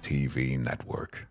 TV Network.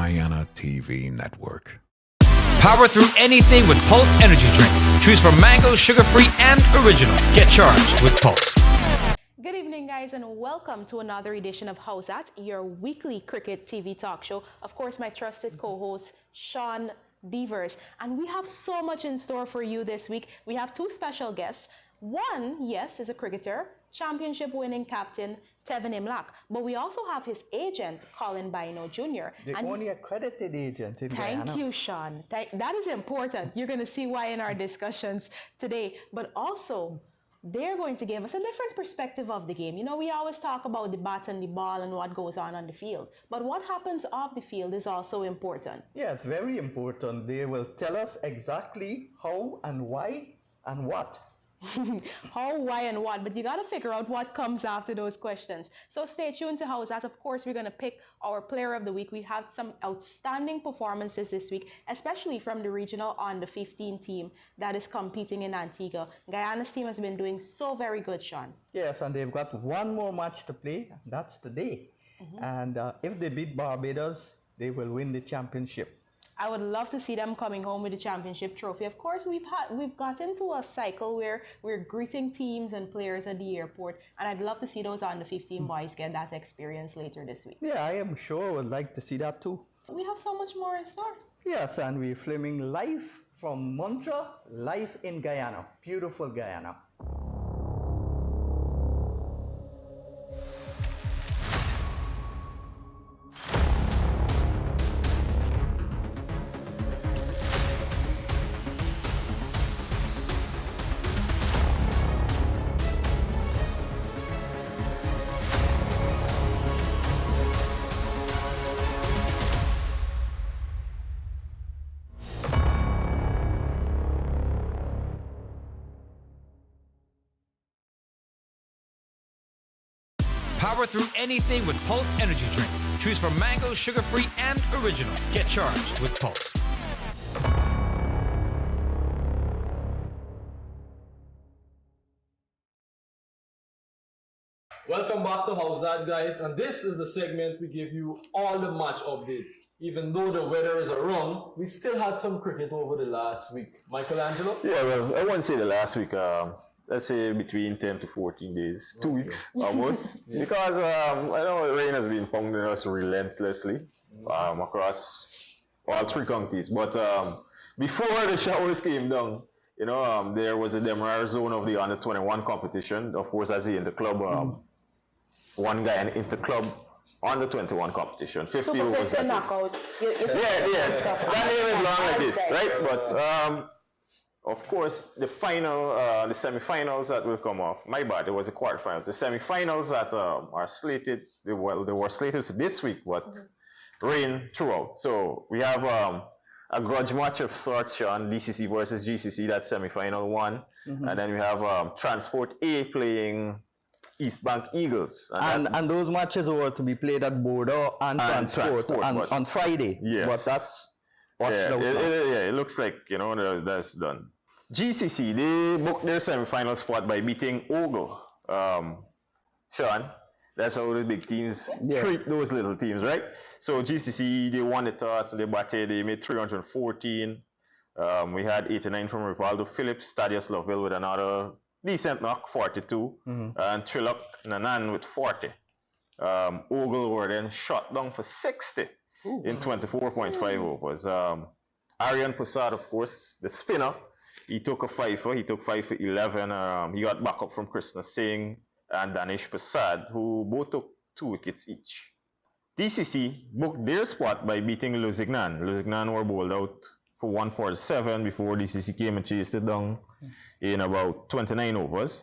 Guyana TV Network. Power through anything with Pulse Energy Drink. Choose from mango, sugar-free, and original. Get charged with Pulse. Good evening, guys, and welcome to another edition of Howzat, your weekly cricket TV talk show. Of course, my trusted co-host, Sean Divers. And we have so much in store for you this week. We have two special guests. One, yes, is a cricketer, championship winning captain Tevin Imlach. But we also have his agent, Colin Bino Jr. The only accredited agent in Thank Guyana. you, Sean. That is important. You're going to see why in our discussions today. But also, they're going to give us a different perspective of the game. You know, we always talk about the bat and the ball and what goes on the field. But what happens off the field is also important. Yeah, it's very important. They will tell us exactly how and why and what. How, why, and what, but you got to figure out what comes after those questions. So stay tuned to Howzat. Of course, we're going to pick our player of the week. We have some outstanding performances this week, especially from the regional under 15 team that is competing in Antigua. Guyana's team has been doing so very good, Sean. Yes, and they've got one more match to play. That's today. And if they beat Barbados, they will win the championship. I would love to see them coming home with the championship trophy. Of course, we've got into a cycle where we're greeting teams and players at the airport, and I'd love to see those under 15 boys get that experience later this week. Yeah, I am sure would like to see that too. We have so much more in store. Yes, and we're filming live from Montreal, live in Guyana. Beautiful Guyana. Power through anything with Pulse Energy Drink. Choose from mango, sugar-free, and original. Get charged with Pulse. Welcome back to Howzat, guys, and this is the segment we give you all the match updates. Even though the weather is around, we still had some cricket over the last week. Michelangelo? Yeah, well, I won't say the last week. Let's say between 10 to 14 days, 2 weeks almost. Because I know rain has been pounding us relentlessly across all three counties. But before the showers came down, you know, there was a demerit zone of the under 21 competition. Of course, as the interclub, one guy in interclub under 21 competition. 50 overs. Super knockout. Yeah. That name is long like this, right? But of course, the final, the semi-finals that will come off. My bad, it was the quarterfinals. The semi-finals that are slated, they were slated for this week, but rain throughout. So we have a grudge match of sorts, Sean, DCC versus GCC, that's semi-final one. And then we have Transport A playing East Bank Eagles. And those matches were to be played at Border and Transport on Friday. Yes. But that's it looks like, you know, that's done. GCC, they booked their semi-final spot by beating Ogle. Sean, that's how the big teams treat those little teams, right? So GCC, they won the toss, they batted, they made 314. We had 89 from Rivaldo Phillips, Thaddeus Lovell with another decent knock, 42, and Trilok Nanan with 40. Ogle were then shot down for 60 in 24.5 overs. Aryan Prasad, of course, the spinner, he took a 5 he took 5 for 11. He got back up from Krishna Singh and Danish Prasad, who both took 2 wickets each. DCC booked their spot by beating Lusignan. Lusignan were bowled out for 147 before DCC came and chased it down in about 29 overs.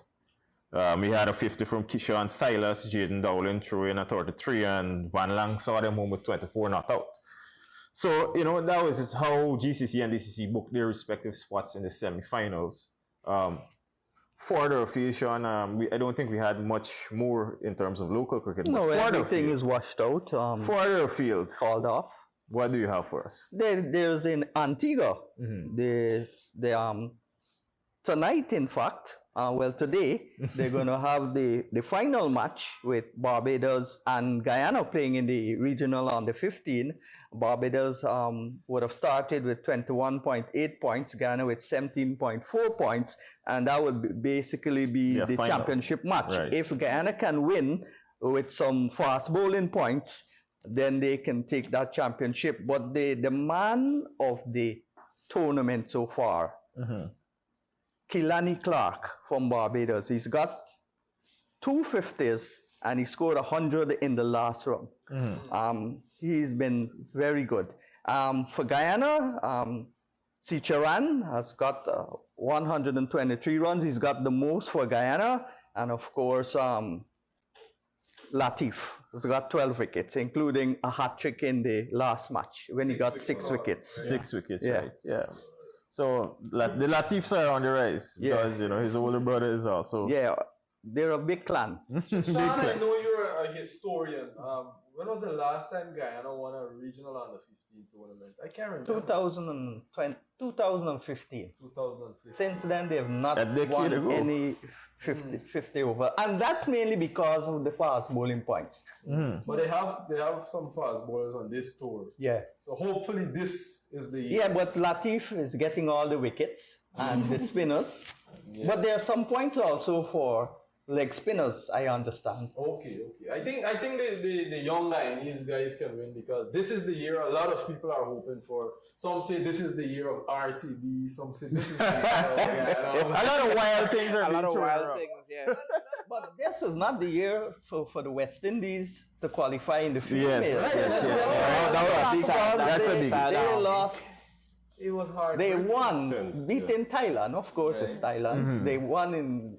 We had a 50 from Kishan Silas, Jaden Dowling threw in a 33, and Van Lang saw them home with 24 not out. So, you know, that was just how GCC and DCC booked their respective spots in the semi-finals. Further afield, Sean, I don't think we had much more in terms of local cricket. No, further everything afield, is washed out. further afield, Called off. what do you have for us? There's in Antigua. Tonight, in fact, today, they're going to have the final match with Barbados and Guyana playing in the regional under 15. Barbados would have started with 21.8 points, Guyana with 17.4 points, and that would basically be the final championship match. Right. If Guyana can win with some fast bowling points, then they can take that championship. But the man of the tournament so far. Kilani Clark from Barbados. He's got 250s and he scored 100 in the last round. He's been very good. For Guyana, Sicharan has got 123 runs. He's got the most for Guyana. And of course, Latif has got 12 wickets, including a hat trick in the last match when he got 6 wickets. 6 wickets, Yeah. right? Yeah. So the Latifs are on the rise because his older brother is also. Yeah, they're a big clan. Sean, I know you're a historian. When was the last time Guyana won a regional under 15 tournament? I can't remember. 2015. 2015. Since then, they have not A decade won ago. any 50 over. And that's mainly because of the fast bowling points. But they have some fast bowlers on this tour. Yeah. So hopefully this is the year. Yeah, but Latif is getting all the wickets and the spinners. But there are some points also for leg spinners, I understand. Okay. I think the young Guyanese guys can win because this is the year a lot of people are hoping for. Some say this is the year of RCB. Some say this is the year of Guyana. A lot of wild things are A being lot of thrown wild around. things, yeah. But this is not the year for the West Indies to qualify in the females. Yes. That's a big. They lost. It was hard. They right? won, beating Thailand. Of course, it's Thailand. They won in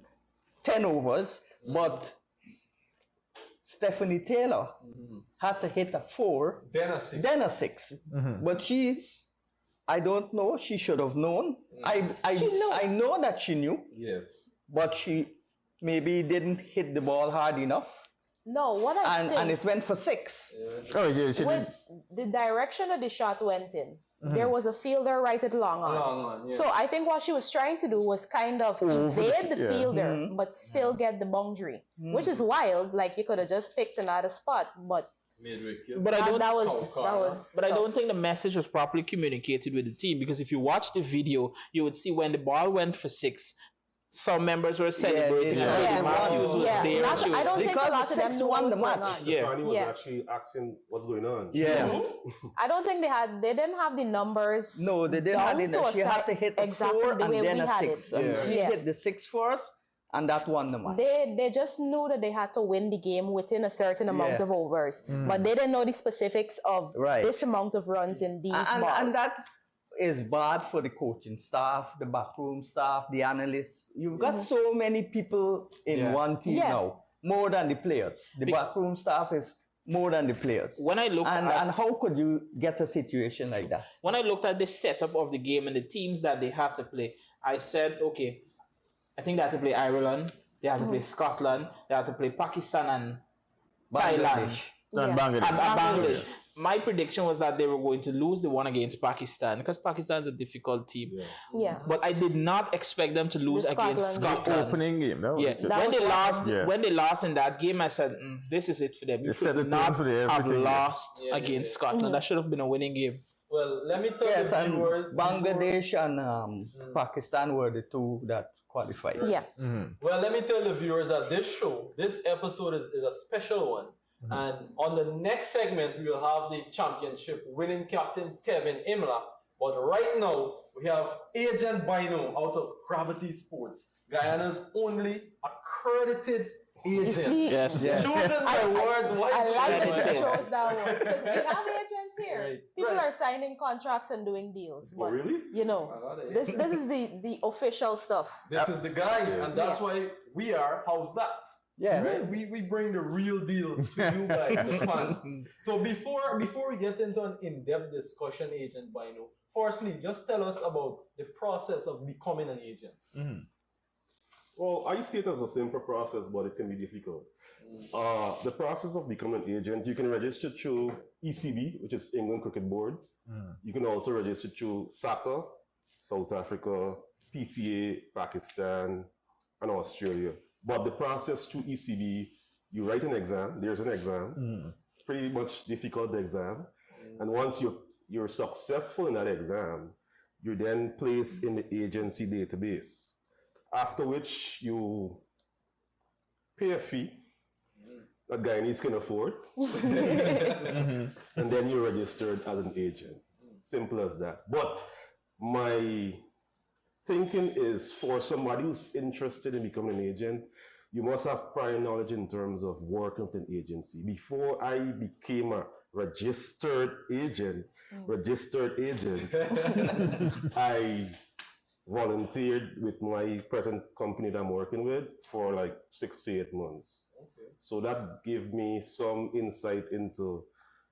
10 overs, but Stephanie Taylor had to hit a 4, Then a 6. then a 6. But I don't know, she should have known. I know that she knew, Yes. but she maybe didn't hit the ball hard enough. No, what I think, And it went for 6. Oh, yeah. She when did. the direction that the shot went in, there was a fielder right at long on. Long on, yeah. So I think what she was trying to do was kind of evade the fielder, but still get the boundary, which is wild. Like you could have just picked another spot, but Midwick. But I don't. that was. But I tough. don't think the message was properly communicated with the team because if you watch the video, you would see when the ball went for 6, some members were celebrating. they- and yeah, Heidi Matthews was yeah. there. Not- She I was don't think a Because lot the of them six knew what won was the going match. on. Yeah. Stefani was Yeah. actually asking what's going on. Yeah. I don't think they didn't have the numbers. No, they didn't have down it. to a She had set- to hit a exactly 4 the and way then we a had 6. it. And she Yeah. hit the 6 first, and that won the match. They just knew that they had to win the game within a certain amount of overs, but they didn't know the specifics of Right. this amount of runs in these balls. And that is bad for the coaching staff, the backroom staff, the analysts. You've got so many people in one team Yeah. now, more than the players. The backroom staff is more than the players. When I looked and at how could you get a situation like that? when I looked at the setup of the game and the teams that they had to play, I said, okay, I think they had to play Ireland, they had to play Scotland, they had to play Pakistan and Thailand. And Bangladesh. And Bangladesh. My prediction was that they were going to lose the one against Pakistan because Pakistan is a difficult team. Yeah. But I did not expect them to lose against Scotland. Scotland. Opening game. That was Yeah, just- That when was they what lost, Yeah. when they lost in that game, I said, "This is it for them. You They set should the not tone for the have everything, yeah. lost against Scotland. That should have been a winning game." Well, let me tell Yes, the and viewers. Bangladesh and Pakistan were the 2 that qualified. Yeah. Well, let me tell the viewers that this episode is a special one. And on the next segment, we will have the championship winning captain, Tevin Imla. But right now, we have Agent Bino out of Gravity Sports, Guyana's only accredited agent. see- Yes. Choosing my words I wisely. like that Yeah. you chose that one because we have agents here. Right. People Right. are signing contracts and doing deals. But, really? You know, this is the official stuff. This is the guy, and that's why we are Howzat. Yeah. Right? We bring the real deal to you guys, the fans. So before we get into an in-depth discussion, Agent Bino, firstly, just tell us about the process of becoming an agent. Well, I see it as a simple process, but it can be difficult. The process of becoming an agent, you can register through ECB, which is England Cricket Board. You can also register through SATA, South Africa, PCA, Pakistan, and Australia. But the process through ECB, you write an exam. There's an exam, pretty much difficult exam. And once you're successful in that exam, you're then placed in the agency database. After which you pay a fee that Guyanese can afford, and then you're registered as an agent. Simple as that. But my thinking is for somebody who's interested in becoming an agent, you must have prior knowledge in terms of working with an agency. Before I became a registered agent, I volunteered with my present company that I'm working with for like 6 to 8 months. Okay. So that gave me some insight into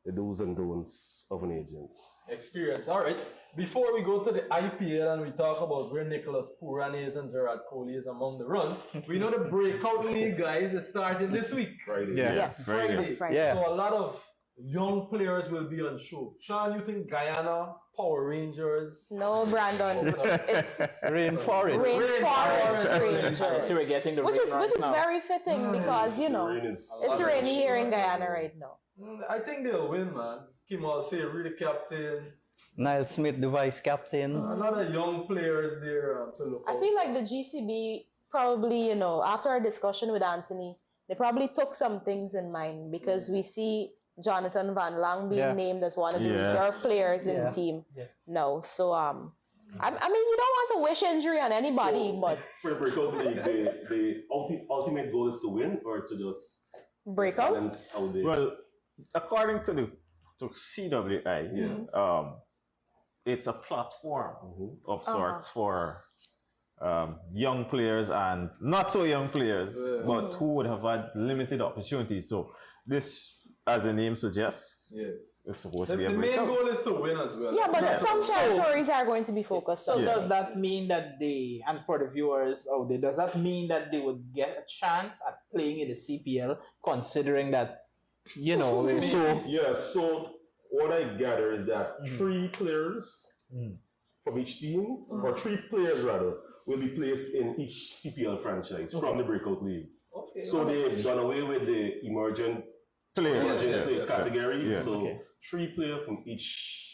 the do's and don'ts of an agent. Experience. All right. Before we go to the IPL and we talk about where Nicholas Puran is and Gerard Kohli is among the runs, we know the breakout league, guys, is starting this week. Friday. Yeah. Yes. Friday. Yeah. So a lot of young players will be on show. Sean, you think Guyana, Power Rangers? No, Brandon. It's Rainforest. Rainforest Rangers. So we're getting the Which rain is right now. very fitting because, you know, Rain is- it's rainy here in Guyana right now. I think they'll win, man. Kim Al-Savory, the captain. Niall Smith, the vice captain. A lot of young players there to look I out feel for. like the GCB probably, you know, after our discussion with Anthony, they probably took some things in mind because we see Jonathan Van Lang being named as one of the Yes. reserve players in the team. No, so I mean, you don't want to wish injury on anybody, but For the breakout league, the ultimate goal is to win or to just breakout. balance out there. Well, according to CWI, it's a platform of sorts for young players and not so young players, but who would have had limited opportunities. So this, as the name suggests, Yes. it's supposed The to be a main breakout. goal is to win as well. Yeah, but That's some right. territories are going to be focused So on. does that mean that they, and for the viewers out there, does that mean that they would get a chance at playing in the CPL, considering that, you know, So what I gather is that 3 players from each team, or 3 players rather, will be placed in each CPL franchise from the breakout league. Okay. So they've done away with the emergent Players. Yes. category. Yeah. So 3 players from each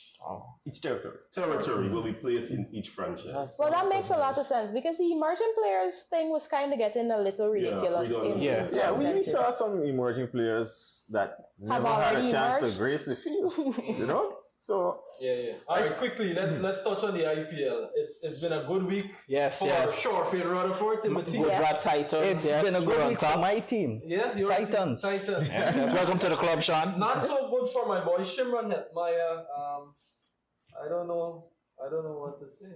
territory. territory will be placed in each franchise. Well, that makes a lot of sense because the emerging players thing was kind of getting a little ridiculous in Yeah, some we senses. saw some emerging players that never had already a chance emerged. to grace the field. You know, so Yeah. All right, quickly, let's touch on the IPL. It's been a good week Yes, for yes. Shorefield Rutherford in the team. Yes. Gujarat Titans. It's yes, been a we're good on week for top. my team. Yes, you're Titans. Titans. Yes, welcome to the club, Sean. Not so good for my boy Shimron Hetmaya. I don't know what to say.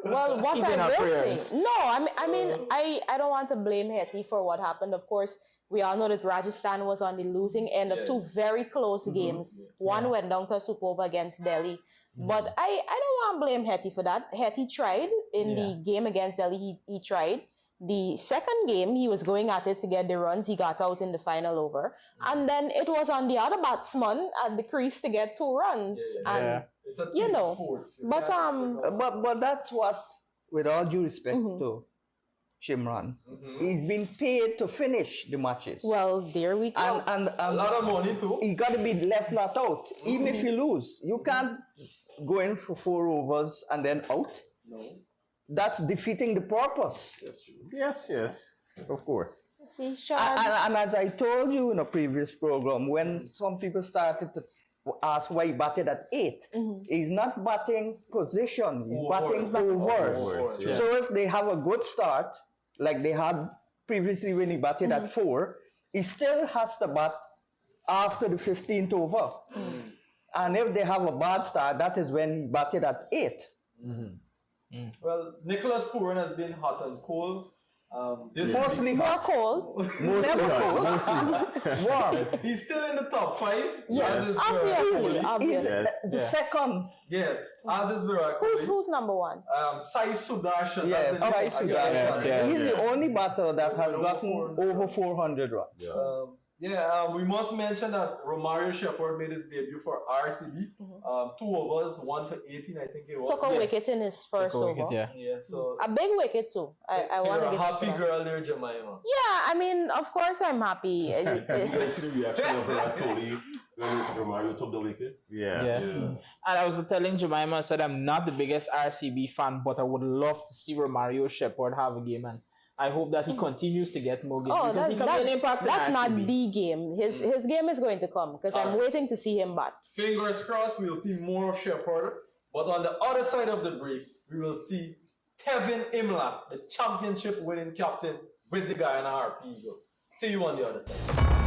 Well, what He's in I our will prayers. say, no, I mean, I don't want to blame Hetty for what happened. Of course, we all know that Rajasthan was on the losing end of 2 very close games. One went down to a supova against Delhi. But I don't want to blame Hetty for that. Hetty tried in the game against Delhi. He tried. The second game, he was going at it to get the runs. He got out in the final over. And then it was on the other batsman at the crease to get 2 runs. And It's a you team know, sport. but But that's what, with all due respect to Shimron, he's been paid to finish the matches. well, there we go. and a lot of money too. you got to be left not out. Even if you lose, you can't go in for 4 overs and then out. No. That's defeating the purpose. yes, of course. See, Sean. And as I told you in a previous program, when some people started to ask why he batted at 8, he's not batting position, he's batting overs. Overs, yeah. So if they have a good start, like they had previously when he batted at 4, he still has to bat after the 15th over. And if they have a bad start, that is when he batted at 8. Well, Nicholas Puran has been hot and cold. This Mostly More hot, cold. never cold, warm. He's still in the top 5. Yeah, as is obviously, Virat Kohli. obviously. He's the second. Yes, as is Virat Kohli. Who's number 1? Sai Sudarshan. Yes, that's his Sai name. Sudarshan. Yes. He's the only batter that has gotten over 400 runs. We must mention that Romario Shepherd made his debut for RCB. 2 overs, 1 for 18, I think it was. Took a wicket in his first over. Yeah, so A big wicket too. I so want you're to a give happy it to them. girl there, Jemima. Yeah, I mean, of course I'm happy. You guys see the reaction of Virat Kohli when Romario took the wicket? Yeah. And I was telling Jemima, I said I'm not the biggest RCB fan, but I would love to see Romario Shepherd have a game, and I hope that he continues to get more games Oh, because he can be an impact in that's not RCB. the game. His game is going to come because I'm waiting to see him bat. Fingers crossed, we'll see more of Shepherd But on the other side of the break, we will see Tevin Imlach, the championship winning captain with the Guyana Harp Eagles. See you on the other side.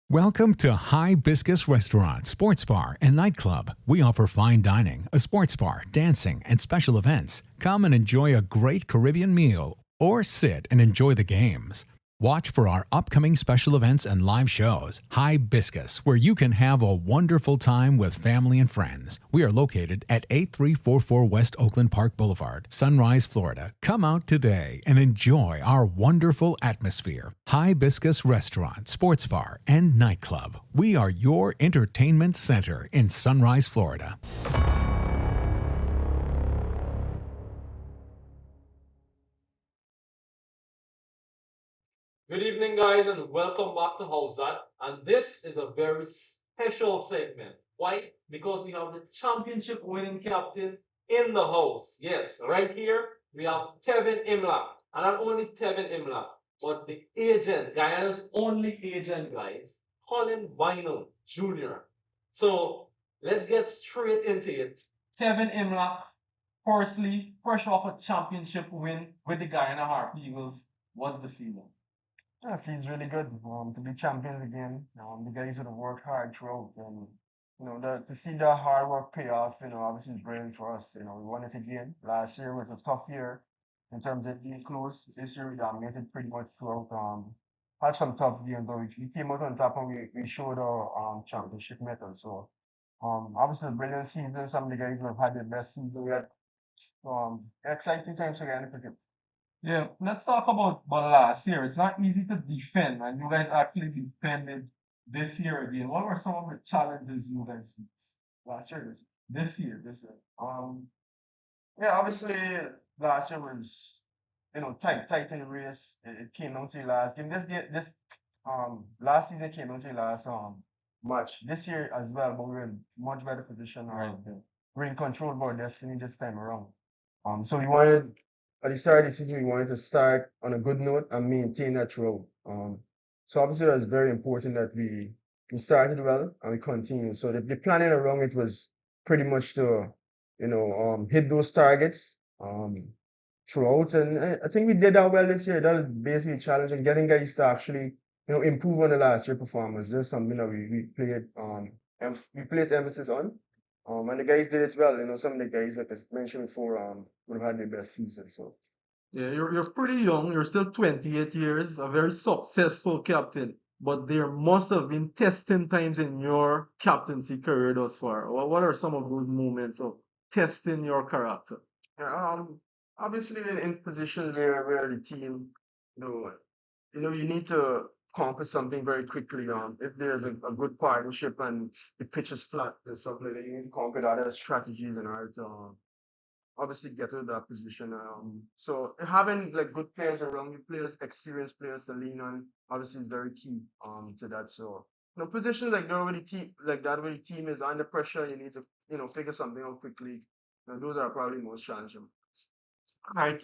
Welcome to Hibiscus Restaurant, Sports Bar, and Nightclub. We offer fine dining, a sports bar, dancing, and special events. Come and enjoy a great Caribbean meal or sit and enjoy the games. Watch for our upcoming special events and live shows. Hibiscus, where you can have a wonderful time with family and friends. We are located at 8344 West Oakland Park Boulevard, Sunrise, Florida. Come out today and enjoy our wonderful atmosphere. Hibiscus Restaurant, Sports Bar, and Nightclub. We are your entertainment center in Sunrise, Florida. Good evening, guys, and welcome back to Howzat. And this is a very special segment. Why? Because we have the championship winning captain in the house. Yes, right here we have Tevin Imlach. And not only Tevin Imlach, but the agent, Guyana's only agent, guys, Colin Bynum Jr. So let's get straight into it. Tevin Imlach, firstly, fresh off a championship win with the Guyana Harp Eagles. What's the feeling? Yeah, it feels really good to be champions again. The guys would have worked hard throughout, and to see the hard work pay off. Obviously it's brilliant for us. We won it again. Last year was a tough year in terms of being close. This year we dominated pretty much throughout. Had some tough games, but we came out on top and we showed our championship medal. So obviously a brilliant season. Some of the guys would have had their best season yet. Exciting times again in cricket. Yeah, let's talk about last year. It's not easy to defend, and you guys actually defended this year again. What were some of the challenges you guys faced last year? This year. Yeah, obviously last year was tight in the race. It came down to the last game. This last season came down to the last match. This year as well, but we're in much better position. We're in control of our destiny this time around. So we wanted at the start of the season, we wanted to start on a good note and maintain that throughout. So obviously that's very important that we started well and we continue. So the planning around it was pretty much to hit those targets throughout, and I think we did that well this year. That was basically challenging, getting guys to actually improve on the last year performance. That's something that we placed emphasis on. And the guys did it well. Some of the guys, like I mentioned before, would have had their best season. So Yeah, you're pretty young. You're still 28 years, a very successful captain. But there must have been testing times in your captaincy career thus far. What are some of those moments of testing your character? yeah, obviously in positions where the team, you know, you need to conquer something very quickly. If there's a good partnership and the pitch is flat and stuff like that, you need to conquer that as strategies in order to obviously get to that position. So having like good players around you, experienced players to lean on, obviously is very key to that. So positions like that where the team is under pressure, you need to figure something out quickly. Those are probably most challenging. Right.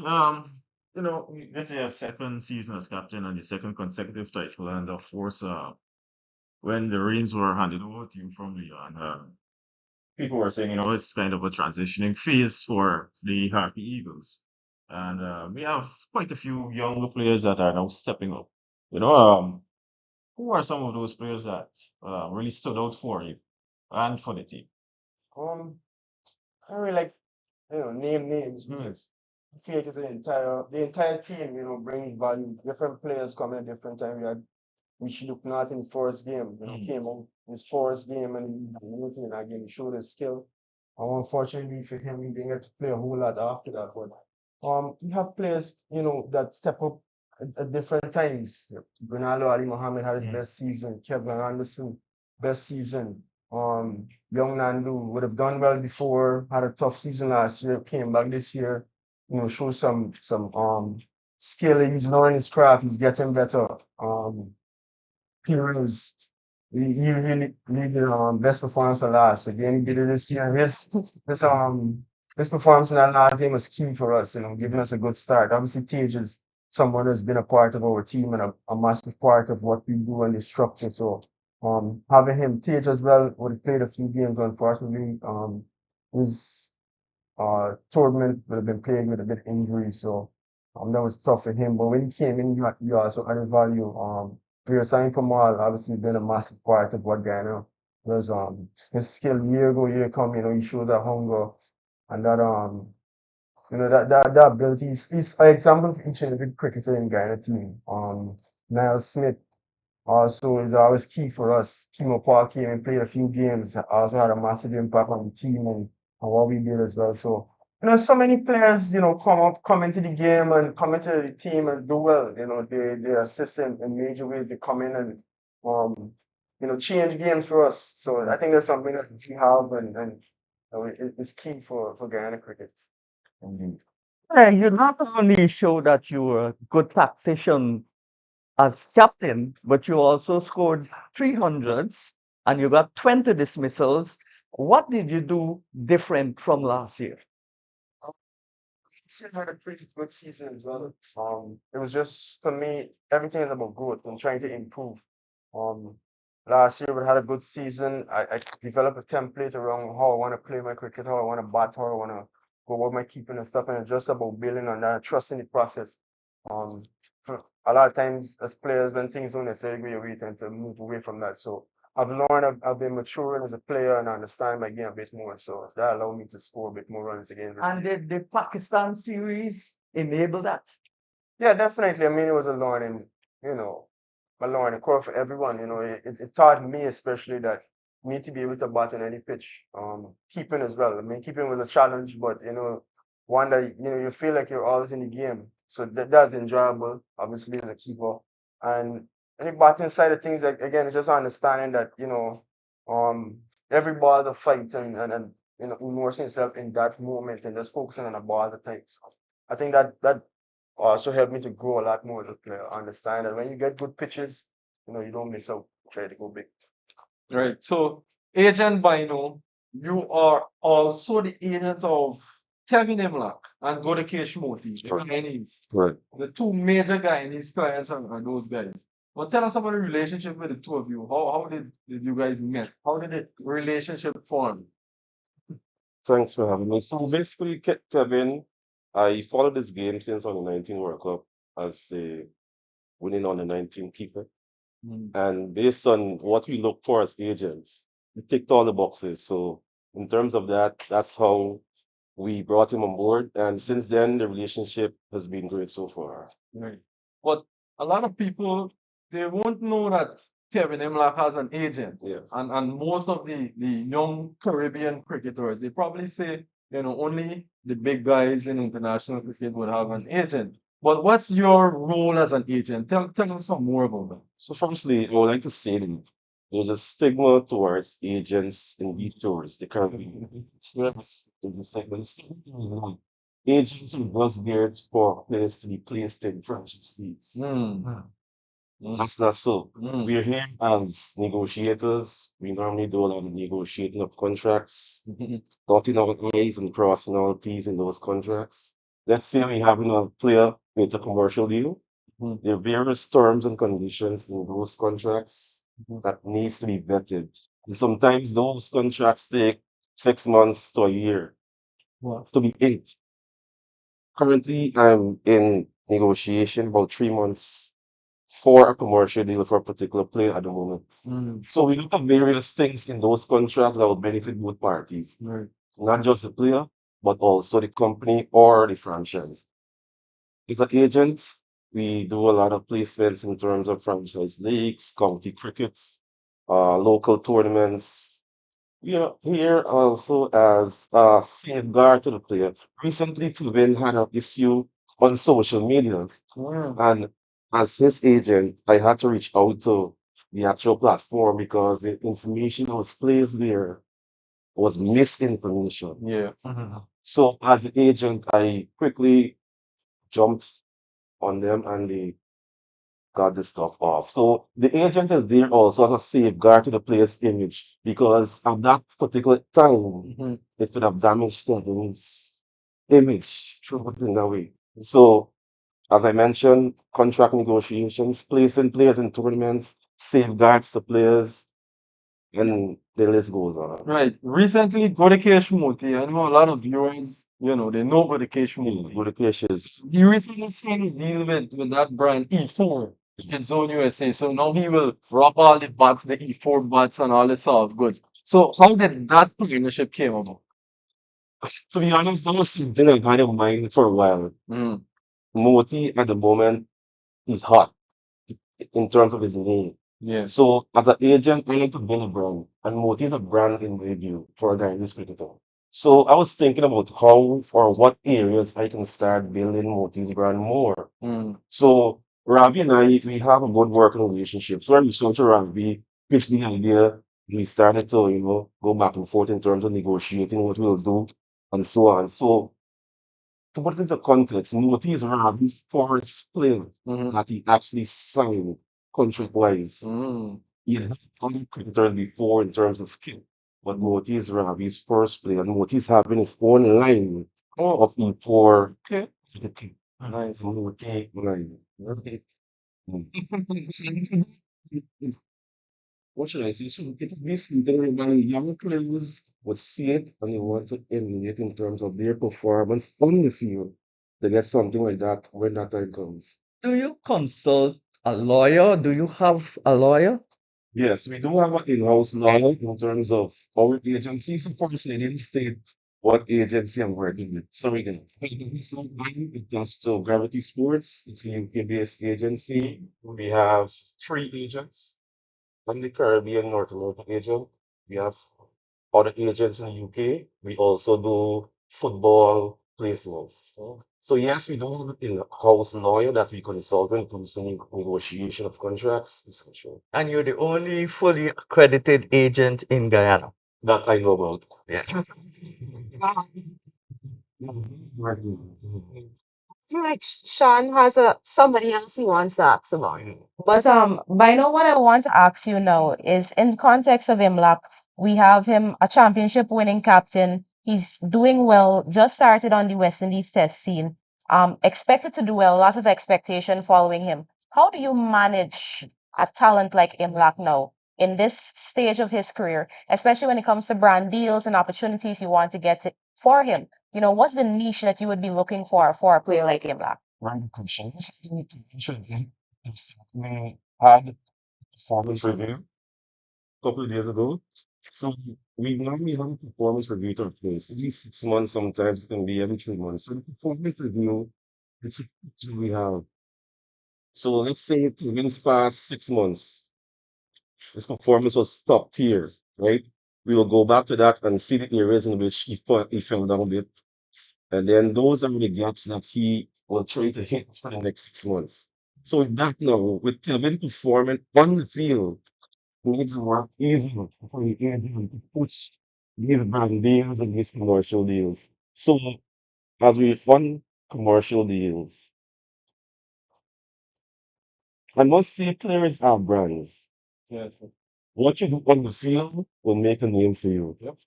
This is your second season as captain and your second consecutive title, and of course, when the reins were handed over to you from Leon, people were saying, it's kind of a transitioning phase for the Harpy Eagles, and we have quite a few younger players that are now stepping up. You know, who are some of those players that really stood out for you and for the team? Um, I really like, name names because I feel like it's the entire team, brings value. Different players come at different time. We had Richie Lukenat in the first game, came out his first game and everything in that game, he showed his skill. Unfortunately for him, he didn't get to play a whole lot after that. But you have players, that step up at different times. Ronaldo Ali Mohammed had his best season. Kevin Anderson, best season. Young Nandu would have done well before, had a tough season last year, came back this year, showed some skill. He's learning his craft, he's getting better. Heroes. He really needed best performance for last. Again, he did it this year. His performance in that last game was key for us, giving us a good start. Obviously, Tage is someone who's been a part of our team and a massive part of what we do and the structure. So having him Tage as well would have played a few games, unfortunately. His tournament would have been playing with a bit of injury, so that was tough for him. But when he came in, you also added value. Signing Kamal obviously been a massive part of what Guyana was. His skill year go year come, he showed that hunger and that that ability. He's an example for each and every cricketer in Guyana team. Niall Smith also is always key for us. Kimo Paul came and played a few games, also had a massive impact on the team and what we did as well. So, so many players, come into the game and come into the team and do well. They assist in major ways. They come in and, change games for us. So I think that's something that we have and it's key for Guyana cricket. Indeed. You not only show that you were a good tactician as captain, but you also scored 300s and you got 20 dismissals. What did you do different from last year? Still had a pretty good season as well. It was just for me, everything is about growth and trying to improve. Um, Last year we had a good season. I developed a template around how I want to play my cricket, how I want to bat, how I want to go about my keeping and stuff, and it's just about building on that, trusting the process. Um, for a lot of times as players, when things don't necessarily go your way, tend to move away from that. So I've learned, I've been maturing as a player and I understand my game a bit more. So that allowed me to score a bit more runs again. And did the Pakistan series enable that? Yeah, definitely. I mean, it was you know, a learning curve for everyone. It taught me especially that me to be able to bat on any pitch. Keeping as well. I mean, keeping was a challenge, but one that you feel like you're always in the game. So that's enjoyable, obviously as a keeper. And any batting side of things, like again, it's just understanding that um, every ball is a fight and immersing yourself in that moment and just focusing on the ball at the time. So I think that also helped me to grow a lot more as a player. Understand that when you get good pitches, you don't miss out. Try to go big. Right. So, Agent Bino, you are also the agent of Kevin Imlach and Godakesh Moti, the Correct. Guyanese. Right. The two major Guyanese clients are those guys. Well, tell us about the relationship with the two of you. How did you guys meet? How did the relationship form? Thanks for having me. So basically, Kevin, I followed this game since on the 19 World Cup as a winning on the 19 keeper. And based on what we look for as agents, we ticked all the boxes. So in terms of that, that's how we brought him on board. And since then, the relationship has been great so far. Right. But a lot of people, they won't know that Kevin Imlach has an agent. Yes. And most of the young Caribbean cricketers, they probably say, only the big guys in international cricket would have an agent. But what's your role as an agent? Tell us some more about that. So firstly, I would like to say that there's a stigma towards agents in these tours. They currently agents are just geared for players to be placed in franchise leagues. That's not so. We're here as negotiators. We normally do a lot of negotiating of contracts, dotting out I's and crossing all T's in those contracts. Let's say we have a player with a commercial deal. There are various terms and conditions in those contracts that needs to be vetted. And sometimes those contracts take 6 months to a year to be inked. Currently, I'm in negotiation about 3 months for a commercial deal for a particular player at the moment. Mm. So we look at various things in those contracts that will benefit both parties, Right. not just the player, but also the company or the franchise. As an agent, we do a lot of placements in terms of franchise leagues, county crickets, local tournaments. We are here also as a safeguard to the player. Recently, Tuvin had an issue on social media, Mm. and as his agent, I had to reach out to the actual platform because the information that was placed there was misinformation. Yeah. So, as the agent, I quickly jumped on them and they got the stuff off. So the agent is there also as a safeguard to the player's image because at that particular time Mhm. it could have damaged his image through putting it that way. So as I mentioned, contract negotiations, placing players in tournaments, safeguards the players, and the list goes on. Right. Recently, Godikesh Moti, I know a lot of viewers, they know Godikesh Moti. Modification is He recently signed a deal with that brand E4 in Zone USA. So now he will rock all the bats, the E4 bats and all this sort of goods. So how did that partnership came about? to be honest, that was something I had in mind for a while. Mm. Moti at the moment is hot in terms of his name. Yeah. So as an agent, I like to build a brand, and Moti is a brand in review for a guy in this cricketer. So I was thinking about how or what areas I can start building Moti's brand more. Mm. So Ravi and I, we have a good working relationship. So I reached out to Ravi, pitched the idea. We started to, go back and forth in terms of negotiating what we'll do and so on. So to put it into context, Moti is Ravi's first player Mhm. that he actually signed contract-wise. Mm. He had other cricketers before in terms of kit, but Moti is Ravi's first player, and Moti is having his own line Oh, of E4 okay. cricket. Nice. Moti line. Right? Mm. What should I say? So basically, they remind young players would see it and they want to emulate in terms of their performance on the field. They get something like that when that time comes. Do you consult a lawyer? Do you have a lawyer? Yes, we do have an in-house lawyer in terms of our agency. So first, I didn't state what agency I'm working with. Sorry, guys. So mine it does to Gravity Sports. It's a UK-based agency. We have 3 agents. I'm the Caribbean North American agent. We have other agents in the UK. We also do football placements. So yes, we do have an in-house lawyer that we consult when it comes to negotiation of contracts, etc. And you're the only fully accredited agent in Guyana. That I know about. Yes. Like Sean has somebody else he wants to ask about. But by now what I want to ask you now is in context of Imlak, we have him a championship winning captain. He's doing well, just started on the West Indies test scene. Expected to do well, lots of expectation following him. How do you manage a talent like Imlak now in this stage of his career, especially when it comes to brand deals and opportunities you want to for him? What's the niche that you would be looking for a player like Imla? Very good question. We had a performance review a couple of days ago. So we normally have a performance review to our place. At least 6 months, sometimes it can be every 3 months. So the performance review, it's what we have. So let's say within the past 6 months, his performance was top tier, right? We will go back to that and see the areas in which he fell down a bit. And then those are the gaps that he will try to hit for the next 6 months. So with that now, with Kevin performing on the field, he needs to work easier for the agent to push these brand deals and these commercial deals. So as we fund commercial deals, I must say players are brands. Yes. What you do on the field will make a name for you. Yep.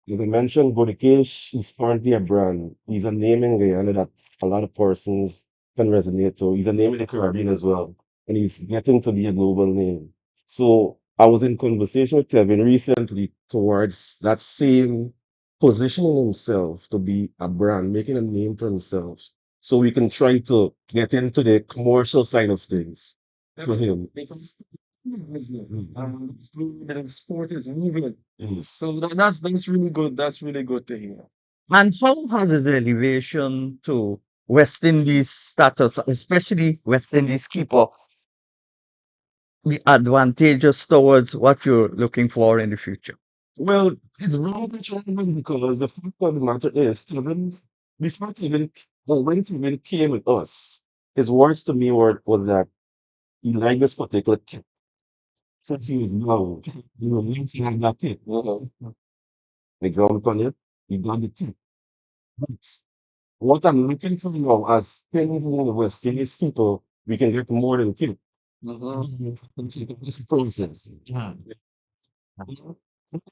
Like I mentioned, Bodikesh is currently a brand. He's a name in Guyana that a lot of persons can resonate to. He's a name in the Caribbean as well. And he's getting to be a global name. So I was in conversation with Kevin recently towards that same positioning himself to be a brand, making a name for himself. So we can try to get into the commercial side of things. for him because the sport is moving. So that's really good. That's really good to hear. And how has his elevation to West Indies status, especially West Indies keeper, be advantageous towards what you're looking for in the future? Well, it's very determined because the fact of the matter is, Steven, before Steven, well, when Steven came with us, his words to me was that he liked this particular kit. Since he was young, you know, meant to have that kit. The ground on it, he got the kit. But what I'm looking for now, as playing West Indies people, we can get more than kit. It's a process.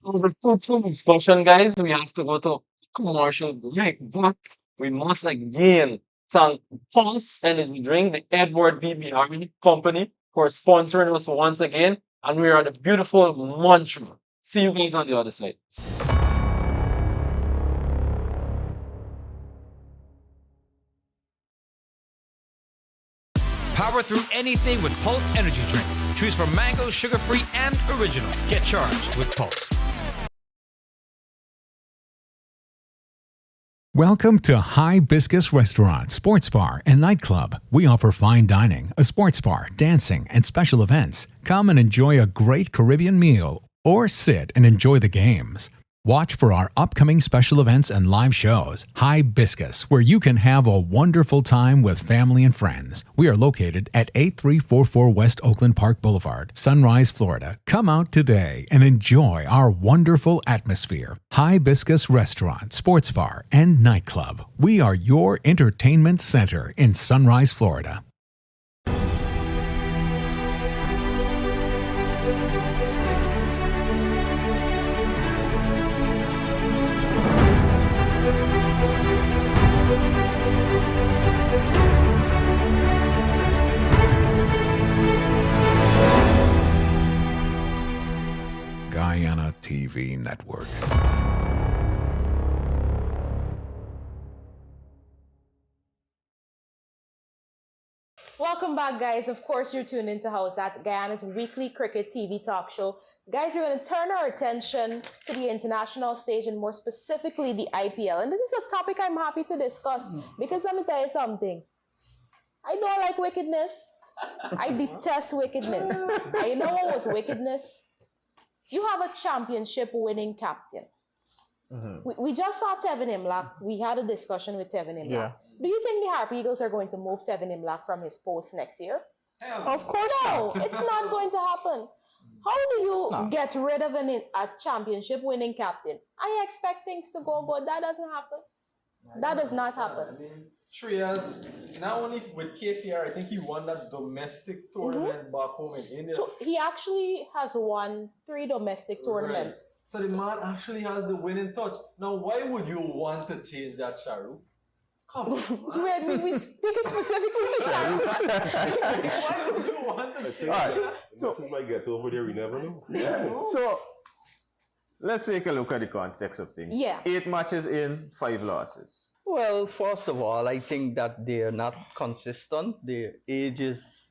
For the full discussion, guys, we have to go to commercial break, but we must again thank Pulse Energy Drink, the Edward BBR Company, for sponsoring us once again. And we're at the beautiful Montreal. See you guys on the other side. Power through anything with Pulse Energy Drink. Choose from mango, sugar-free, and original. Get charged with Pulse. Welcome to Hibiscus Restaurant, Sports Bar, and Nightclub. We offer fine dining, a sports bar, dancing, and special events. Come and enjoy a great Caribbean meal or sit and enjoy the games. Watch for our upcoming special events and live shows. Hibiscus, where you can have a wonderful time with family and friends. We are located at 8344 West Oakland Park Boulevard, Sunrise, Florida. Come out today and enjoy our wonderful atmosphere. Hibiscus Restaurant, Sports Bar, and Nightclub. We are your entertainment center in Sunrise, Florida. Guyana TV Network. Welcome back, guys. Of course, you're tuned into Howzat, Guyana's weekly cricket TV talk show. Guys, we're going to turn our attention to the international stage and more specifically the IPL. And this is a topic I'm happy to discuss because let me tell you something. I don't like wickedness. I detest wickedness. And you know what was wickedness? You have a championship winning captain. We just saw Tevin Imlach. We had a discussion with Tevin Imlach. Yeah. Do you think the Harper Eagles are going to move Tevin Imlach from his post next year? Of course No, not. it's not going to happen. How do you get rid of a championship winning captain? I expect things to go good. That doesn't happen. That does not happen. I mean, Shreyas, not only with KKR, I think he won that domestic tournament back home in India. So he actually has won 3 domestic tournaments. Right. So the man actually has the winning touch. Now, why would you want to change that, Sharu? Come on. we speak specifically to Sharu. Why would you want to change that? So, this is my get over there, we never know. So let's take a look at the context of things. Yeah. 8 matches in, 5 losses. Well, first of all, I think that they're not consistent. Their age is.